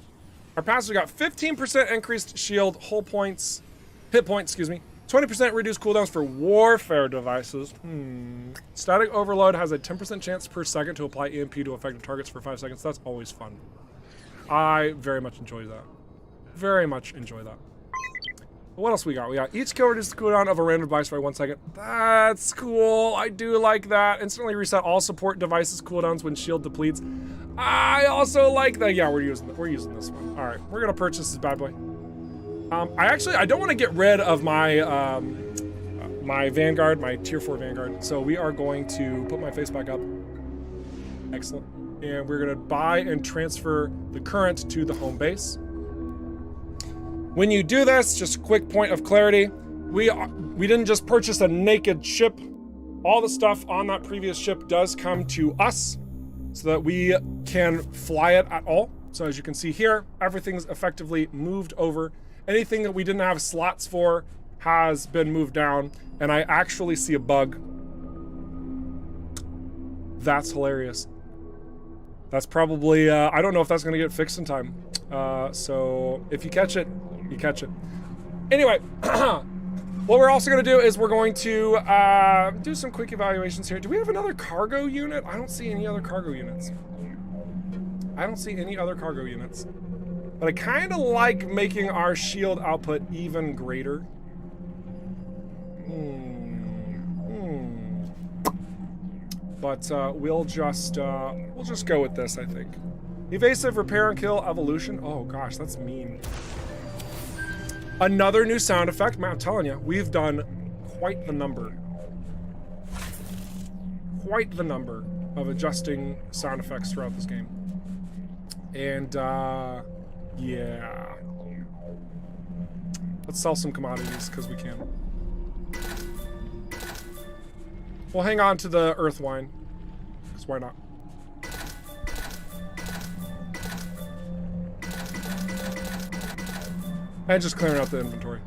Our passive got 15% increased shield, hit points, 20% reduced cooldowns for warfare devices. Static overload has a 10% chance per second to apply EMP to affected targets for 5 seconds. That's always fun. I very much enjoy that. Very much enjoy that. What else we got? We got each kill reduces the cooldown of a random device by 1 second. That's cool. I do like that. Instantly reset all support devices cooldowns when shield depletes. I also like that. Yeah, we're using this one. All right, we're gonna purchase this bad boy. I don't want to get rid of my my Vanguard, my tier 4 Vanguard. So we are going to put my face back up. Excellent. And we're gonna buy and transfer the current to the home base. When you do this, just a quick point of clarity, we didn't just purchase a naked ship. All the stuff on that previous ship does come to us so that we can fly it at all. So as you can see here, everything's effectively moved over. Anything that we didn't have slots for has been moved down, and I actually see a bug. That's hilarious. That's probably, I don't know if that's gonna get fixed in time. So if you catch it, you catch it. Anyway, what we're also gonna do is we're going to do some quick evaluations here. Do we have another cargo unit? I don't see any other cargo units. But I kind of like making our shield output even greater. But we'll just go with this, I think. Evasive, repair and kill, evolution. Oh gosh, that's mean. Another new sound effect. Man, I'm telling you, we've done quite the number. Quite the number of adjusting sound effects throughout this game. And yeah. Let's sell some commodities because we can. We'll hang on to the earth wine, because why not? And just clearing out the inventory.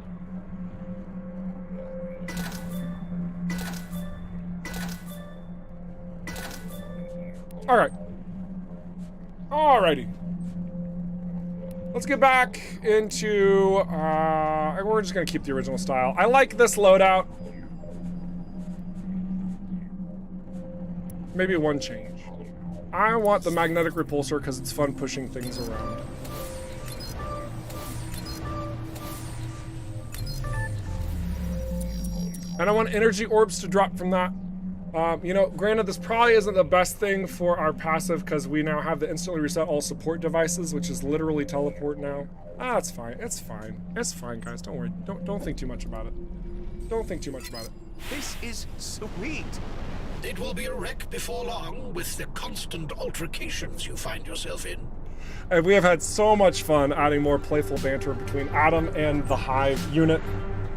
All right. Alrighty. Let's get back into, we're just gonna keep the original style. I like this loadout. Maybe one change. I want the magnetic repulsor because it's fun pushing things around. And I want energy orbs to drop from that. You know, granted, this probably isn't the best thing for our passive because we now have the instantly reset all support devices, which is literally teleport now. Ah, it's fine. It's fine. It's fine, guys. Don't worry. Don't think too much about it. Don't think too much about it. This is sweet. It will be a wreck before long with the constant altercations you find yourself in. And we have had so much fun adding more playful banter between Adam and the Hive unit,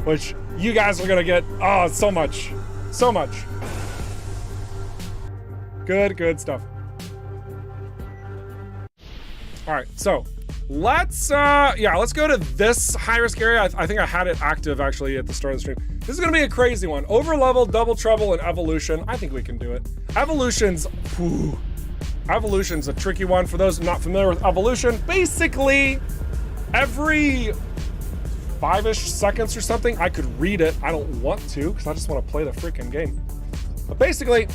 which you guys are gonna get, oh, so much. So much. Good stuff. All right, so let's go to this high risk area. I think I had it active actually at the start of the stream. This is gonna be a crazy one. Over level, double trouble, and evolution. I think we can do it. Evolution's, whew, Evolution's a tricky one for those not familiar with evolution. Basically, every 5-ish seconds or something, I could read it. I don't want to, because I just want to play the freaking game. But basically,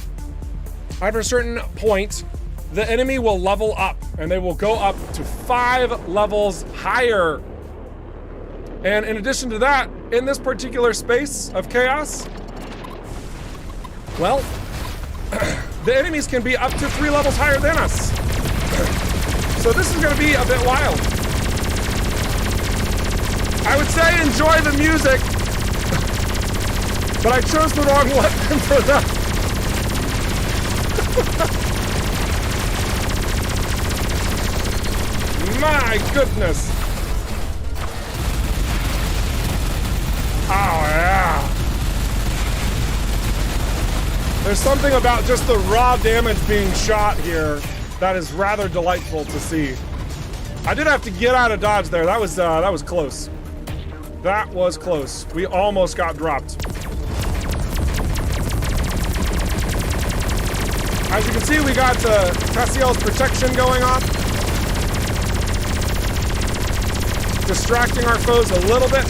after a certain point, the enemy will level up, and they will go up to 5 levels higher. And in addition to that, in this particular space of chaos, well, the enemies can be up to 3 levels higher than us. So this is gonna be a bit wild. I would say enjoy the music, but I chose the wrong weapon for that. My goodness. Oh yeah. There's something about just the raw damage being shot here that is rather delightful to see. I did have to get out of dodge there. That was close. That was close. We almost got dropped. As you can see, we got Cassiel's protection going on, distracting our foes a little bit.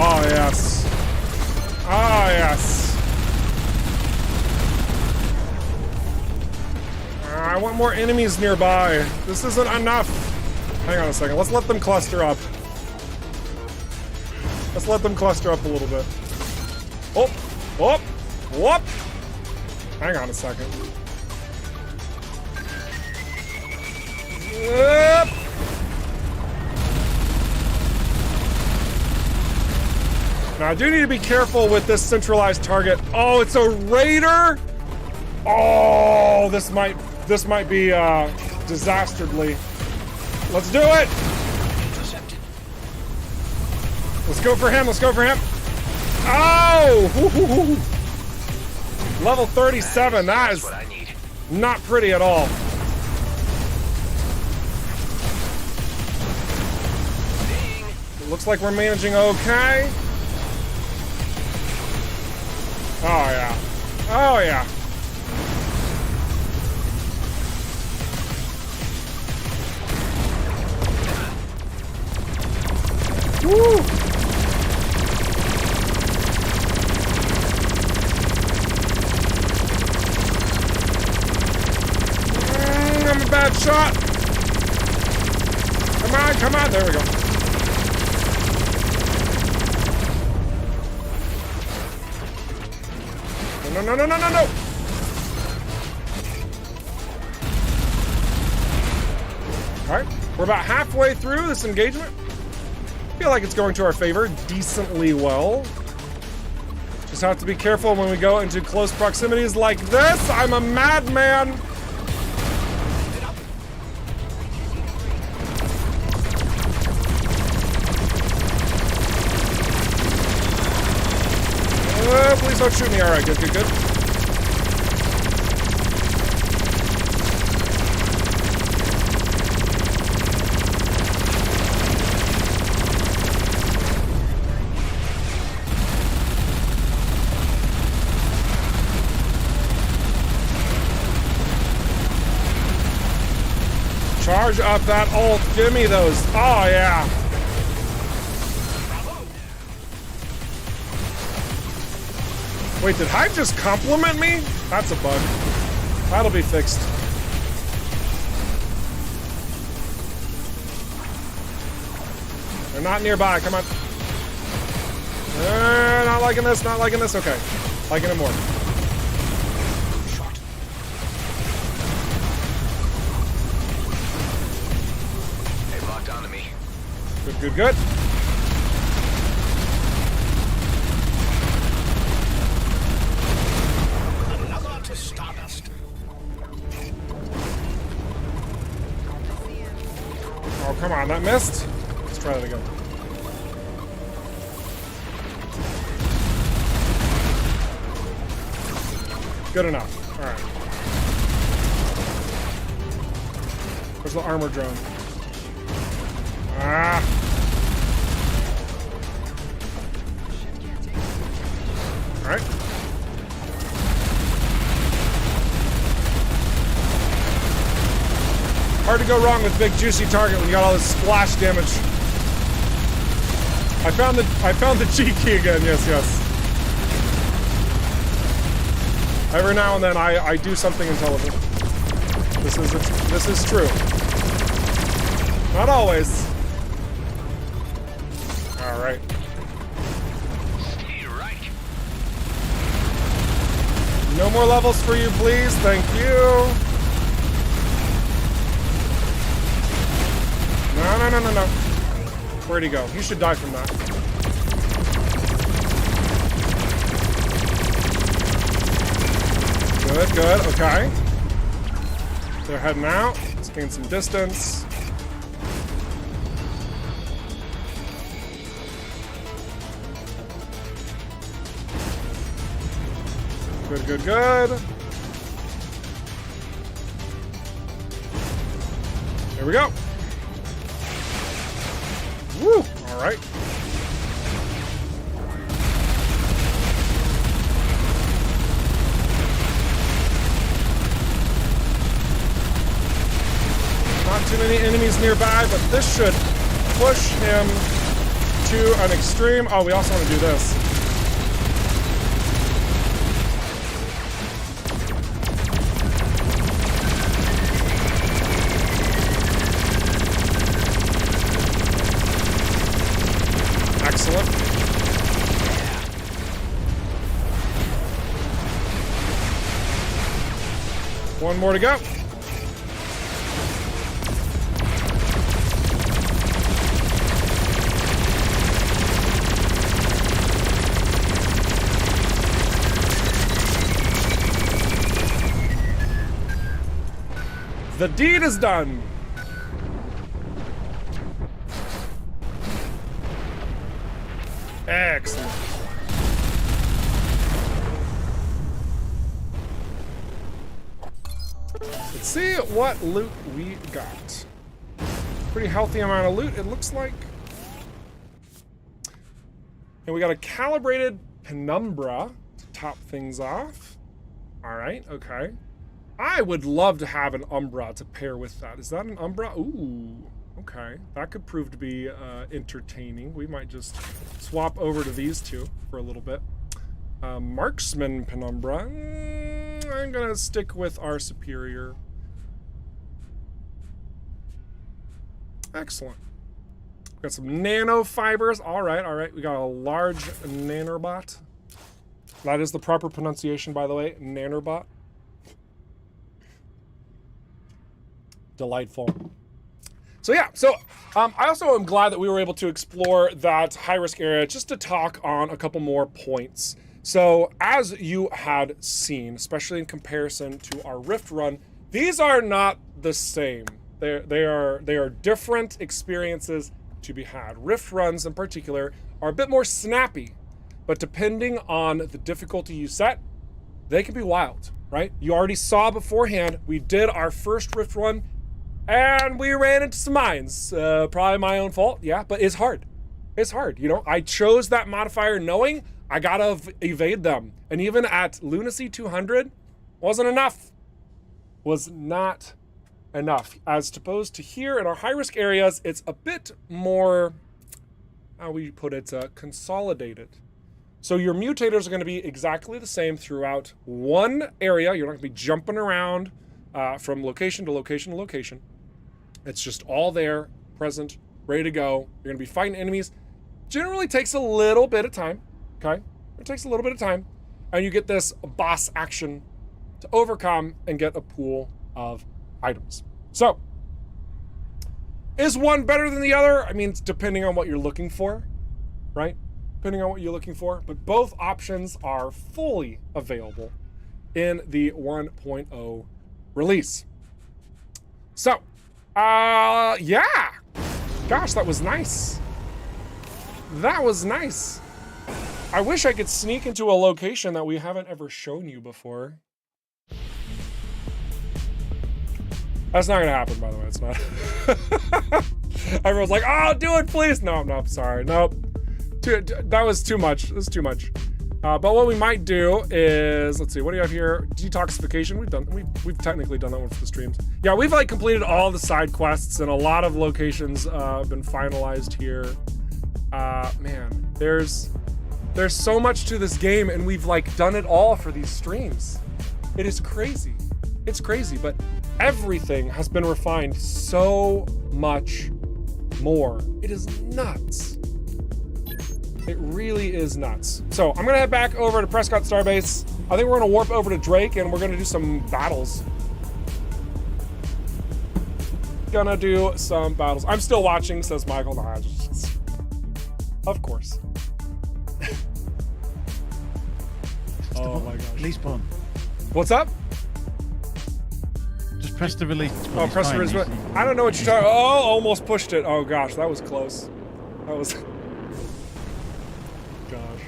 Oh, yes. Oh, yes. I want more enemies nearby. This isn't enough. Hang on a second. Let's let them cluster up. Let's let them cluster up a little bit. Oh, whoop, whoop. Hang on a second. Yep. Now I do need to be careful with this centralized target. Oh, it's a raider. Oh, this might be disastardly. Let's do it. Let's go for him. Let's go for him. Oh! Hoo-hoo-hoo. Level 37. That is not pretty at all. It looks like we're managing okay. Oh, yeah. Oh, yeah. Woo! I'm a bad shot. Come on, come on. There we go. No, no, no, no, no, no. All right, we're about halfway through this engagement. I feel like it's going to our favor decently well. Just have to be careful when we go into close proximities like this. I'm a madman. Please don't shoot me. All right, good, good, good. Charge up that ult. Give me those. Oh, yeah. Wait, did Hive just compliment me? That's a bug. That'll be fixed. They're not nearby. Come on. Not liking this. Not liking this. Okay. Liking it more. They locked onto me. Good, good, good. Oh, come on, that missed. Let's try that again. Good enough. All right. Where's the armor drone? Ah. All right. Hard to go wrong with big juicy target when you got all this splash damage. I found the G key again. Yes, yes. Every now and then I do something intelligent. This is true. Not always. All right. Stay right. No more levels for you, please. Thank you. No. Where'd he go? He should die from that. Good, okay. They're heading out. Let's gain some distance. Good. Here we go. Woo! All right. Not too many enemies nearby, but this should push him to an extreme. Oh, we also want to do this. Excellent. One more to go. The deed is done. Excellent. Let's see what loot we got. Pretty healthy amount of loot, it looks like. And we got a calibrated penumbra to top things off. All right, okay. I would love to have an umbra to pair with that. Is that an umbra? Ooh, okay. That could prove to be entertaining. We might just swap over to these two for a little bit. Marksman penumbra. I'm gonna stick with our superior. Excellent. Got some nanofibers. All right. We got a large nanobot. That is the proper pronunciation, by the way. Nanobot. Delightful. So yeah, I also am glad that we were able to explore that high-risk area just to talk on a couple more points. So as you had seen, especially in comparison to our Rift run, these are not the same. They are different experiences to be had. Rift runs in particular are a bit more snappy, but depending on the difficulty you set, they can be wild, right? You already saw beforehand, we did our first Rift run and we ran into some mines. Probably my own fault, yeah, but it's hard. It's hard, you know? I chose that modifier knowing I gotta evade them. And even at Lunacy 200, wasn't enough. Was not enough. As opposed to here in our high-risk areas, it's a bit more, how we put it, consolidated. So your mutators are gonna be exactly the same throughout one area. You're not gonna be jumping around from location to location to location. It's just all there, present, ready to go. You're gonna be fighting enemies. Generally takes a little bit of time, okay? It takes a little bit of time. And you get this boss action to overcome and get a pool of items. So, is one better than the other? I mean, it's depending on what you're looking for, right? Depending on what you're looking for. But both options are fully available in the 1.0 release. So, yeah. Gosh, that was nice. That was nice. I wish I could sneak into a location that we haven't ever shown you before. That's not gonna happen, by the way. It's not. Everyone's like, "Oh, do it, please." No, sorry. Nope. That was too much. That was too much. But what we might do is, let's see, what do you have here? Detoxification. We've technically done that one for the streams. Yeah, we've like completed all the side quests, and a lot of locations have been finalized here. Man, there's so much to this game, and we've like done it all for these streams. It is crazy. It's crazy, but everything has been refined so much more. It is nuts. It really is nuts. So I'm gonna head back over to Prescott Starbase. I think we're gonna warp over to Drake and we're gonna do some battles. Gonna do some battles. I'm still watching, says Michael. Nah, of course. Oh my gosh. Release button. What's up? Just press the release button. Oh, press the release button. I don't know what you're talking about. Oh, almost pushed it. Oh gosh, that was close. That was... Gosh.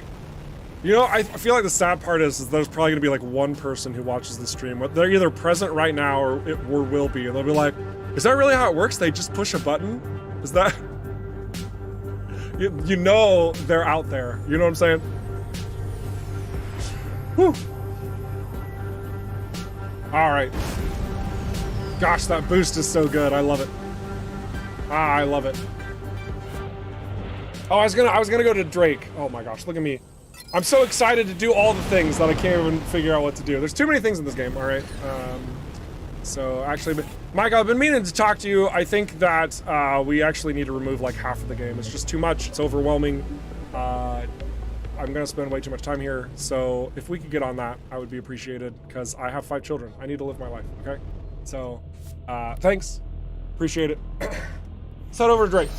You know, I feel like the sad part is there's probably gonna be like one person who watches the stream. They're either present right now or will be, and they'll be like, is that really how it works? They just push a button? Is that... You know they're out there. You know what I'm saying? Whew. All right. Gosh, that boost is so good. I love it. I love it. Oh, I was gonna go to Drake. Oh my gosh, look at me. I'm so excited to do all the things that I can't even figure out what to do. There's too many things in this game, all right? So actually, Mike, I've been meaning to talk to you. I think that we actually need to remove like half of the game. It's just too much, it's overwhelming. I'm gonna spend way too much time here. So if we could get on that, I would be appreciated because I have 5 children. I need to live my life, okay? So, thanks, appreciate it. Let's head over to Drake.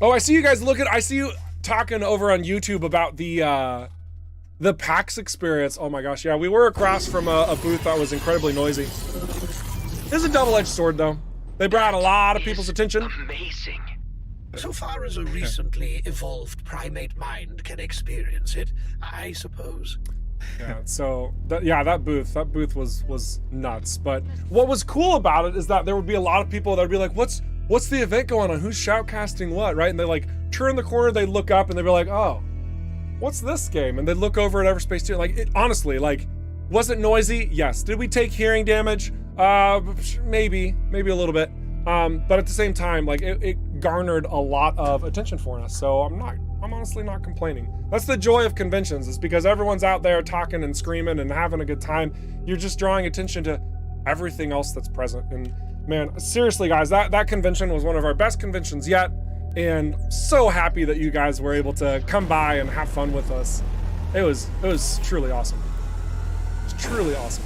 Oh, I see you guys I see you talking over on YouTube about the PAX experience. Oh my gosh, yeah, we were across from a booth that was incredibly noisy. It's a double-edged sword though. They brought a lot of people's attention. Amazing. So far as a recently evolved primate mind can experience it, I suppose. Yeah, so that booth was nuts. But what was cool about it is that there would be a lot of people that would be like, what's the event going on? Who's shoutcasting what, right? And they like turn the corner, they look up and they'd be like, oh, what's this game? And they'd look over at Everspace too. Like, honestly, like, was it noisy? Yes. Did we take hearing damage? Maybe a little bit. But at the same time, like it garnered a lot of attention for us. So I'm honestly not complaining. That's the joy of conventions, is because everyone's out there talking and screaming and having a good time. You're just drawing attention to everything else that's present. And man, seriously guys, that convention was one of our best conventions yet. And so happy that you guys were able to come by and have fun with us. It was truly awesome. It was truly awesome.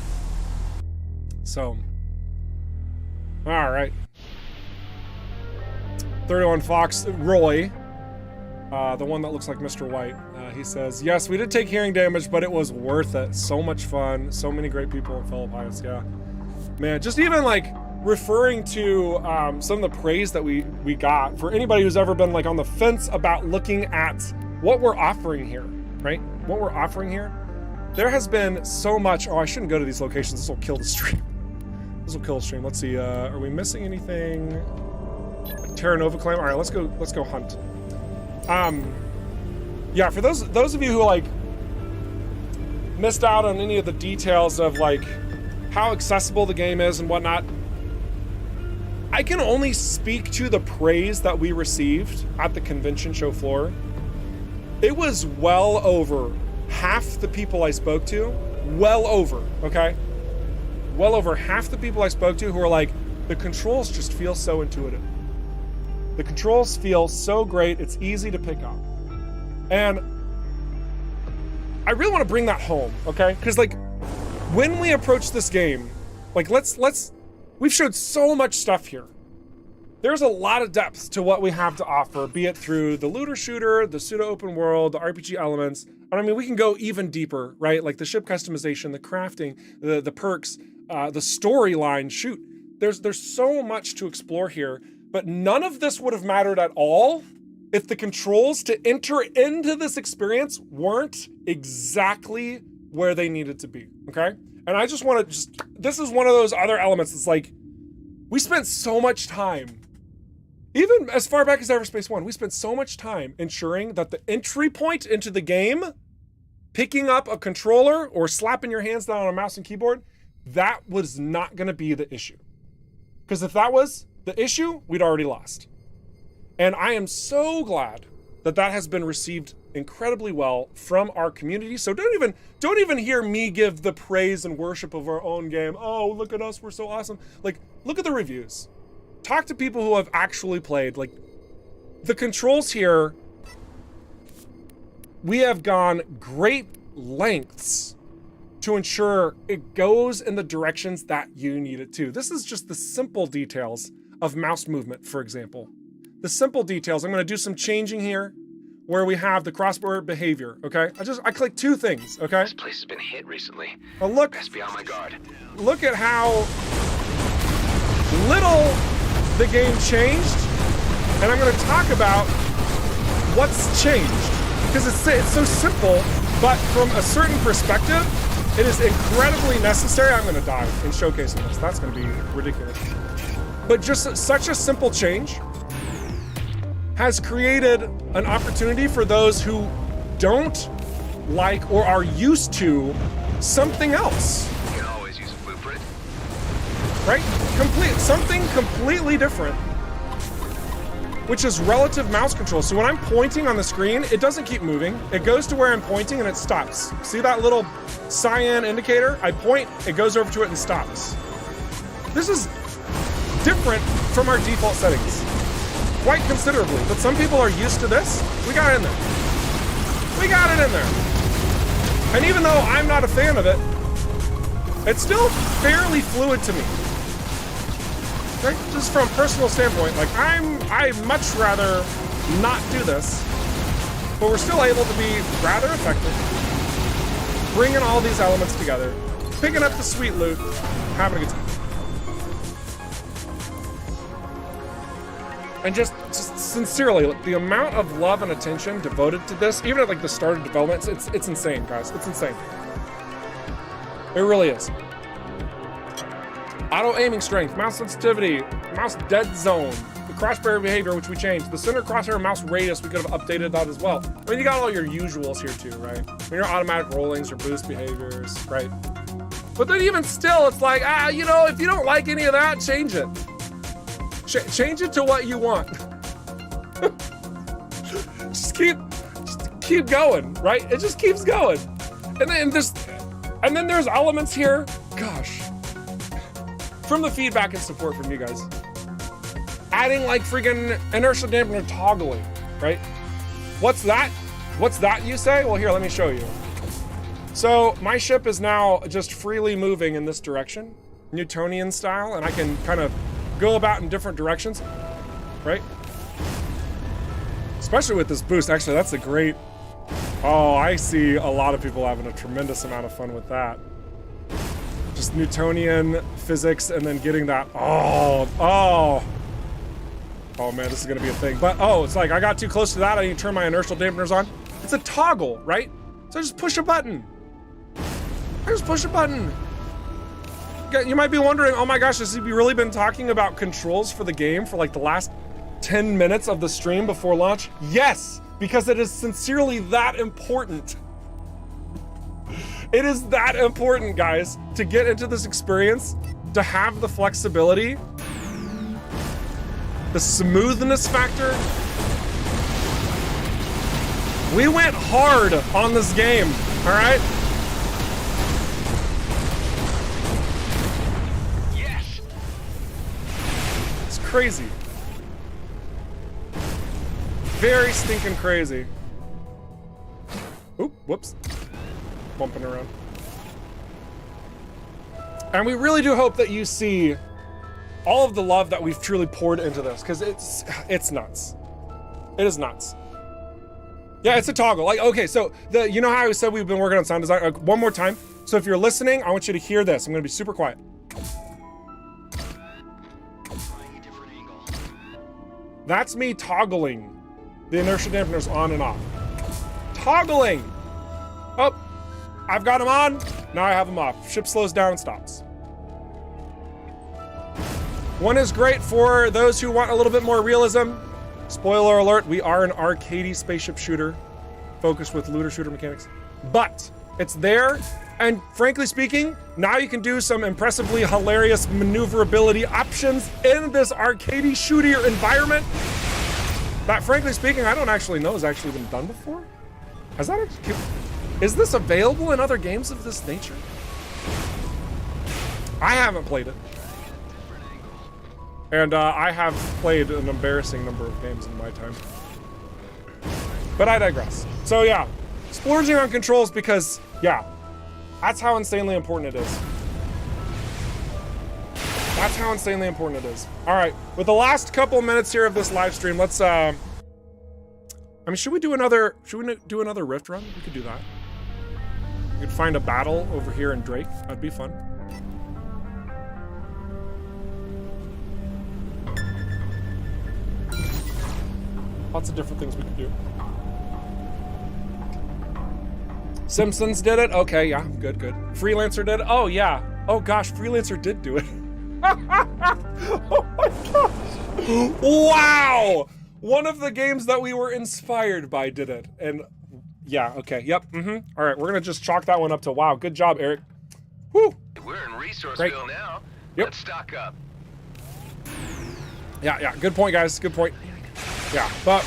So, all right. 31 Fox, Roy, the one that looks like Mr. White, he says, yes, we did take hearing damage, but it was worth it. So much fun, so many great people in fellow pilots, yeah. Man, just even like referring to some of the praise that we got, for anybody who's ever been like on the fence about looking at what we're offering here, right? What we're offering here. There has been so much, oh, I shouldn't go to these locations, this will kill the stream. This will kill the stream. Let's see, are we missing anything? Terra Nova claim. All right, let's go hunt. Yeah, for those of you who like missed out on any of the details of like how accessible the game is and whatnot, I can only speak to the praise that we received at the convention show floor. It was well over half the people I spoke to, well over half the people I spoke to who were like, the controls just feel so intuitive. The controls feel so great, it's easy to pick up. And I really want to bring that home, okay? Because like, when we approach this game, like we've showed so much stuff here. There's a lot of depth to what we have to offer, be it through the looter shooter, the pseudo open world, the RPG elements. And I mean, we can go even deeper, right? Like the ship customization, the crafting, the perks, the storyline, shoot. There's so much to explore here. But none of this would have mattered at all if the controls to enter into this experience weren't exactly where they needed to be, okay? And I just want to this is one of those other elements that's like, we spent so much time Even as far back as Everspace 1, we spent so much time ensuring that the entry point into the game, picking up a controller or slapping your hands down on a mouse and keyboard, that was not gonna be the issue. Because if that was the issue, we'd already lost. And I am so glad that that has been received incredibly well from our community. So don't even hear me give the praise and worship of our own game. Oh, look at us, we're so awesome. Like, look at the reviews. Talk to people who have actually played. Like, the controls here, we have gone great lengths to ensure it goes in the directions that you need it to. This is just the simple details of mouse movement, for example. The simple details. I'm gonna do some changing here where we have the crossbar behavior, okay? I click two things, okay? This place has been hit recently. Well, look, Best be on my guard. look at how little the game changed, and I'm gonna talk about what's changed. Because it's so simple, but from a certain perspective, it is incredibly necessary. I'm gonna die in showcasing this. That's gonna be ridiculous. But just such a simple change has created an opportunity for those who don't like or are used to something else. You can always use a blueprint. Right? Something completely different, which is relative mouse control. So when I'm pointing on the screen, it doesn't keep moving. It goes to where I'm pointing and it stops. See that little cyan indicator? I point, it goes over to it and stops. This is different from our default settings, quite considerably. But some people are used to this. We got it in there. We got it in there. And even though I'm not a fan of it, it's still fairly fluid to me. Right? Just from a personal standpoint, like I'd much rather not do this, but we're still able to be rather effective, bringing all these elements together, picking up the sweet loot, having a good time. And just sincerely, the amount of love and attention devoted to this, even at like the start of development, it's insane, guys. It's insane. It really is. Auto aiming strength, mouse sensitivity, mouse dead zone, the crossbar behavior, which we changed, the center crosshair mouse radius, we could have updated that as well. I mean, you got all your usuals here too, right? I mean, your automatic rollings, your boost behaviors, right? But then even still, it's like, you know, if you don't like any of that, change it. Change it to what you want. just keep going, right? It just keeps going. And then there's elements here, gosh, from the feedback and support from you guys. Adding like freaking inertial dampener toggling, right? What's that? What's that, you say? Well, here, let me show you. So my ship is now just freely moving in this direction, Newtonian style, and I can kind of go about in different directions, right? Especially with this boost. Actually, that's a great, oh, I see a lot of people having a tremendous amount of fun with that. Just Newtonian physics and then getting that, oh man, this is gonna be a thing. But it's like I got too close to that, I need to turn my inertial dampeners on. It's a toggle, right? So I just push a button. You might be wondering, oh my gosh, has he really been talking about controls for the game for like the last 10 minutes of the stream before launch? Yes, because it is sincerely that important. It is that important, guys, to get into this experience, to have the flexibility, the smoothness factor. We went hard on this game, all right? Yes. It's crazy. Very stinking crazy. Oop, whoops. Bumping around. And we really do hope that you see all of the love that we've truly poured into this, because it's nuts. It is nuts. Yeah, it's a toggle. Like, okay, so you know how I said we've been working on sound design? One more time. So if you're listening, I want you to hear this. I'm gonna be super quiet. That's me toggling the inertial dampeners on and off. Toggling. Oh, I've got them on. Now I have them off. Ship slows down and stops. One is great for those who want a little bit more realism. Spoiler alert, we are an arcadey spaceship shooter focused with looter shooter mechanics. But it's there, and frankly speaking, now you can do some impressively hilarious maneuverability options in this arcadey shooter environment that, frankly speaking, I don't actually know has actually been done before. Has that actually, is this available in other games of this nature? I haven't played it. And I have played an embarrassing number of games in my time. But I digress. So yeah, splurging on controls because, yeah, that's how insanely important it is. That's how insanely important it is. All right, with the last couple minutes here of this live stream, let's, I mean, should we do another Rift run? We could do that. We could find a battle over here in Drake. That'd be fun. Lots of different things we could do. Simpsons did it? Okay, yeah, good. Freelancer did it? Oh, yeah. Oh, gosh, Freelancer did do it. Oh, my gosh. Wow! One of the games that we were inspired by did it. And, yeah, okay, yep, All right, we're going to just chalk that one up to wow. Good job, Eric. Woo! We're in Resourceville Great. now. Yep. Let's stock up. Yeah, good point, guys, good point. Yeah, but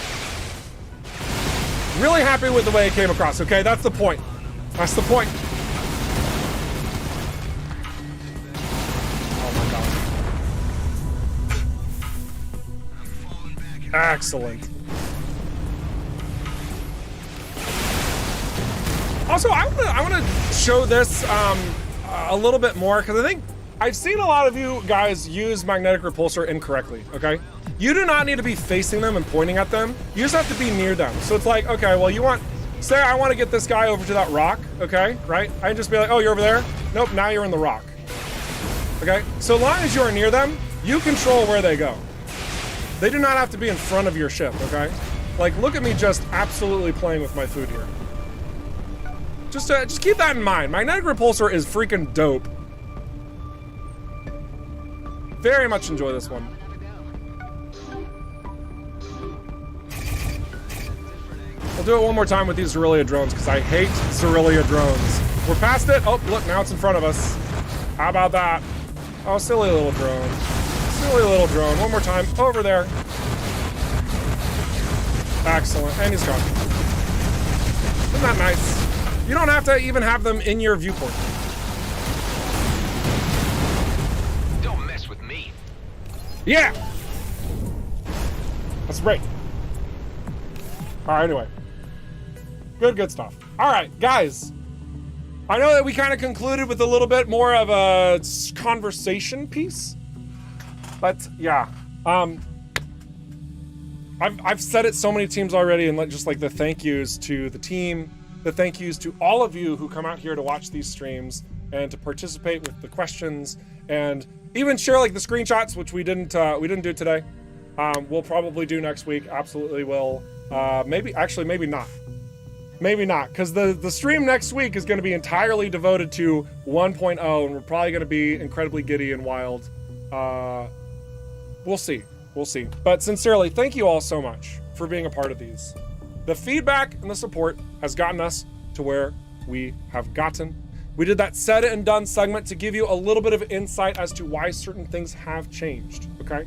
really happy with the way it came across, okay? That's the point. That's the point. Oh my god. Excellent. Also, I want to show this a little bit more because I think I've seen a lot of you guys use magnetic repulsor incorrectly, okay? You do not need to be facing them and pointing at them. You just have to be near them. So it's like, okay, well, you want, say I want to get this guy over to that rock, okay, right? I can just be like, oh, you're over there? Nope, now you're in the rock. Okay, so long as you're near them, you control where they go. They do not have to be in front of your ship, okay? Like, look at me just absolutely playing with my food here. Just keep that in mind. Magnetic repulsor is freaking dope. Very much enjoy this one. We'll do it one more time with these Zerillia drones because I hate Zerillia drones. We're past it. Oh, look, now it's in front of us. How about that? Oh, silly little drone. Silly little drone. One more time. Over there. Excellent. And he's gone. Isn't that nice? You don't have to even have them in your viewport. Don't mess with me. Yeah! That's great. All right, anyway. Good stuff. All right, guys. I know that we kind of concluded with a little bit more of a conversation piece, but yeah. I've said it so many times already, and just like the thank yous to the team, the thank yous to all of you who come out here to watch these streams and to participate with the questions and even share like the screenshots, which we didn't do today. We'll probably do next week. Absolutely will. Maybe not. Maybe not, because the stream next week is going to be entirely devoted to 1.0, and we're probably going to be incredibly giddy and wild. We'll see. But sincerely, thank you all so much for being a part of these. The feedback and the support has gotten us to where we have gotten. We did that said and done segment to give you a little bit of insight as to why certain things have changed, okay?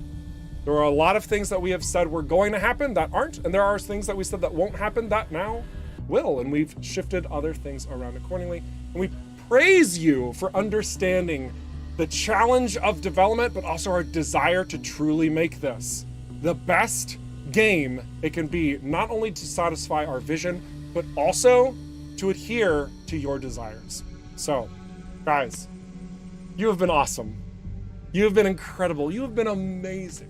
There are a lot of things that we have said were going to happen that aren't, and there are things that we said that won't happen that now will, and we've shifted other things around accordingly. And we praise you for understanding the challenge of development, but also our desire to truly make this the best game it can be, not only to satisfy our vision, but also to adhere to your desires. So, guys, you have been awesome. You have been incredible. You have been amazing.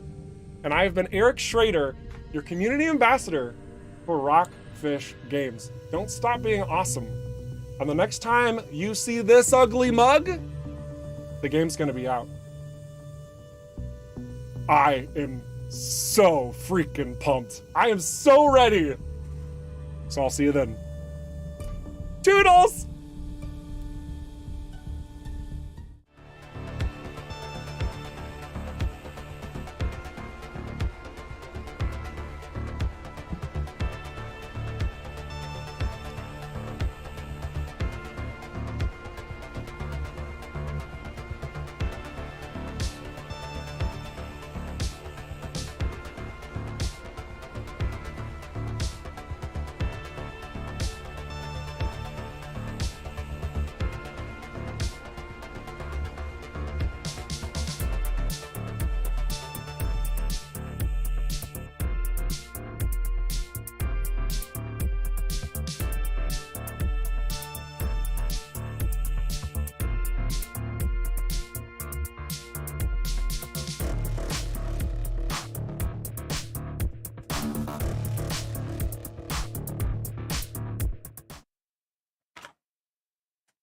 And I have been Eric Schrader, your community ambassador for ROCKFISH Games. Don't stop being awesome. And the next time you see this ugly mug, the game's gonna be out. I am so freaking pumped. I am so ready. So I'll see you then. Toodles!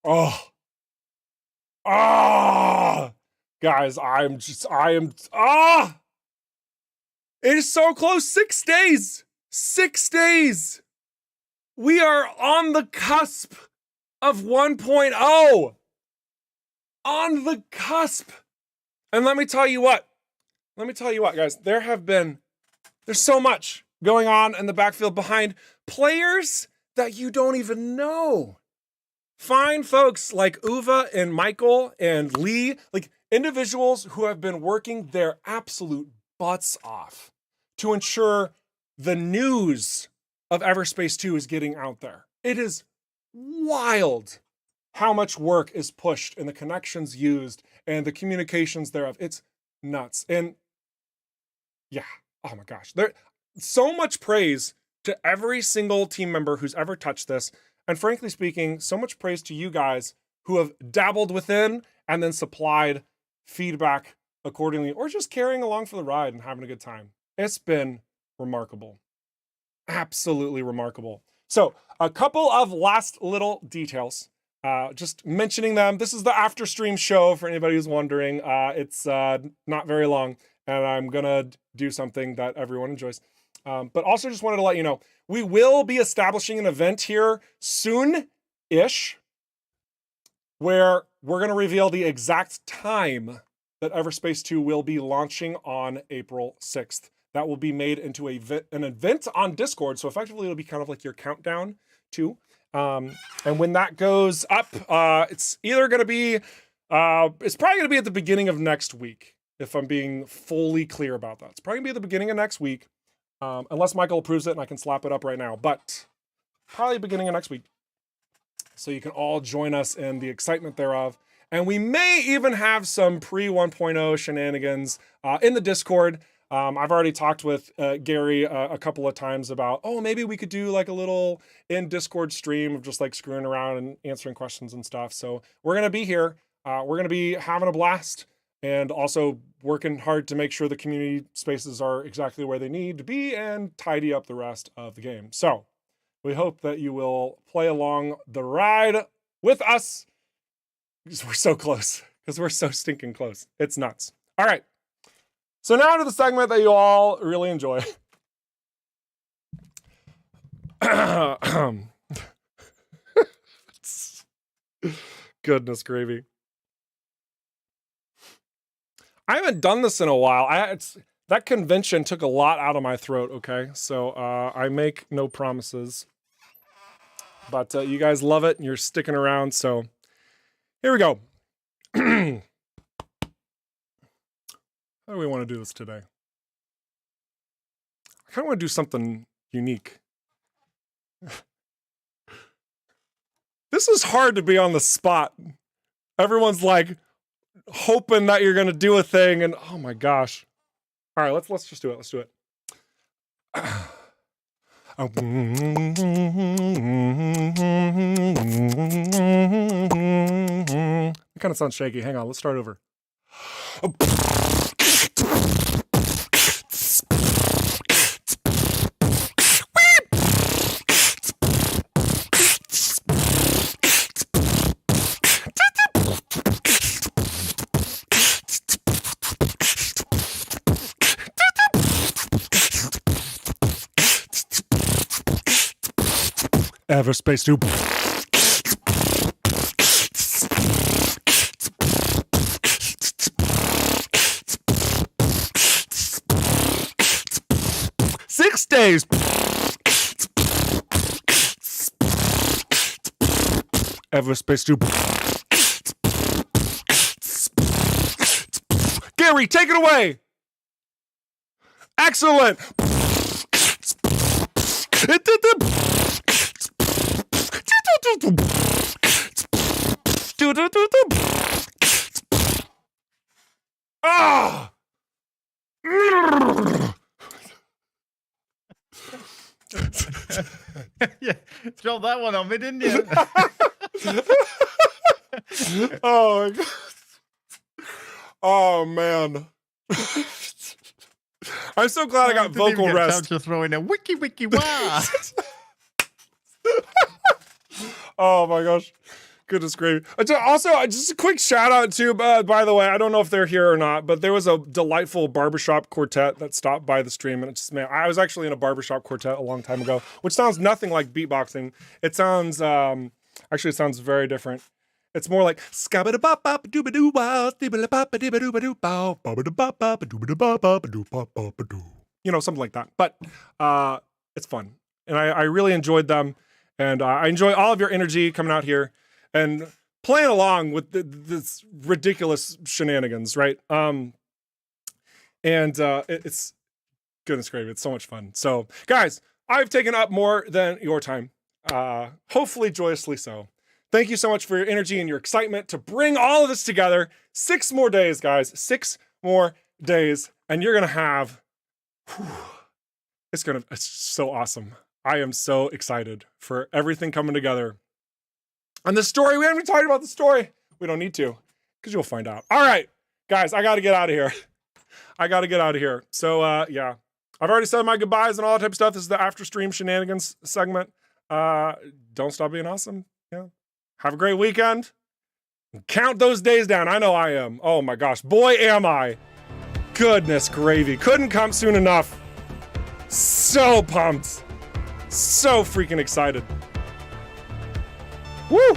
Oh. Ah. Guys, I am it is so close. 6 days. 6 days. We are on the cusp of 1.0. On the cusp. And let me tell you what, guys, there's so much going on in the backfield behind players that you don't even know. Fine folks like Uva and Michael and Lee, like individuals who have been working their absolute butts off to ensure the news of Everspace 2 is getting out there. It is wild how much work is pushed and the connections used and the communications thereof. It's nuts. And yeah, oh my gosh. There so much praise to every single team member who's ever touched this. And frankly speaking, so much praise to you guys who have dabbled within and then supplied feedback accordingly, or just carrying along for the ride and having a good time. It's been remarkable. Absolutely remarkable. So a couple of last little details. Just mentioning them. This is the after stream show for anybody who's wondering. It's not very long, and I'm gonna do something that everyone enjoys. But also just wanted to let you know, we will be establishing an event here soon-ish where we're gonna reveal the exact time that Everspace 2 will be launching on April 6th. That will be made into an event on Discord, so effectively it'll be kind of like your countdown too. And when that goes up, it's either going to be, it's probably going to be at the beginning of next week, if I'm being fully clear about that. It's probably going to be at the beginning of next week, unless Michael approves it and I can slap it up right now, but probably beginning of next week. So you can all join us in the excitement thereof. And we may even have some pre-1.0 shenanigans in the Discord. I've already talked with Gary a couple of times about, oh, maybe we could do like a little in Discord stream of just like screwing around and answering questions and stuff. So we're going to be here. We're going to be having a blast and also working hard to make sure the community spaces are exactly where they need to be and tidy up the rest of the game. So we hope that you will play along the ride with us because we're so close, because we're so stinking close. It's nuts. All right. So now to the segment that you all really enjoy. Goodness gravy. I haven't done this in a while. That convention took a lot out of my throat, okay? So I make no promises. But you guys love it and you're sticking around, so here we go. How do we want to do this today? I kind of want to do something unique. This is hard to be on the spot. Everyone's like hoping that you're going to do a thing and oh my gosh. All right, let's just do it. Let's do it. It kind of sounds shaky. Hang on, let's start over. Everspace 2. Six days. Everspace 2. Gary, take it away. Excellent. Ah! Yeah, drop that one on me, didn't you? Oh my god. Oh man. I'm so glad I got vocal rest. To throw in a wiki wah. Oh my gosh. Goodness gravy. Also, just a quick shout out to, by the way, I don't know if they're here or not, but there was a delightful barbershop quartet that stopped by the stream. And it's just, man, I was actually in a barbershop quartet a long time ago, which sounds nothing like beatboxing. It sounds, actually, it sounds very different. It's more like, you know, something like that. But it's fun. And I really enjoyed them. And I enjoy all of your energy coming out here and playing along with this ridiculous shenanigans, right? It's goodness gravy. It's so much fun. So, guys, I've taken up more than your time, hopefully joyously so. Thank you so much for your energy and your excitement to bring all of this together. 6 more days, guys. 6 more days, and you're gonna have. It's so awesome. I am so excited for everything coming together. And the story, we haven't even talked about the story. We don't need to, because you'll find out. All right, guys, I got to get out of here. So, yeah, I've already said my goodbyes and all that type of stuff. This is the after stream shenanigans segment. Don't stop being awesome. Yeah. Have a great weekend. Count those days down. I know I am. Oh my gosh. Boy, am I. Goodness gravy. Couldn't come soon enough. So pumped. So freaking excited. Woo!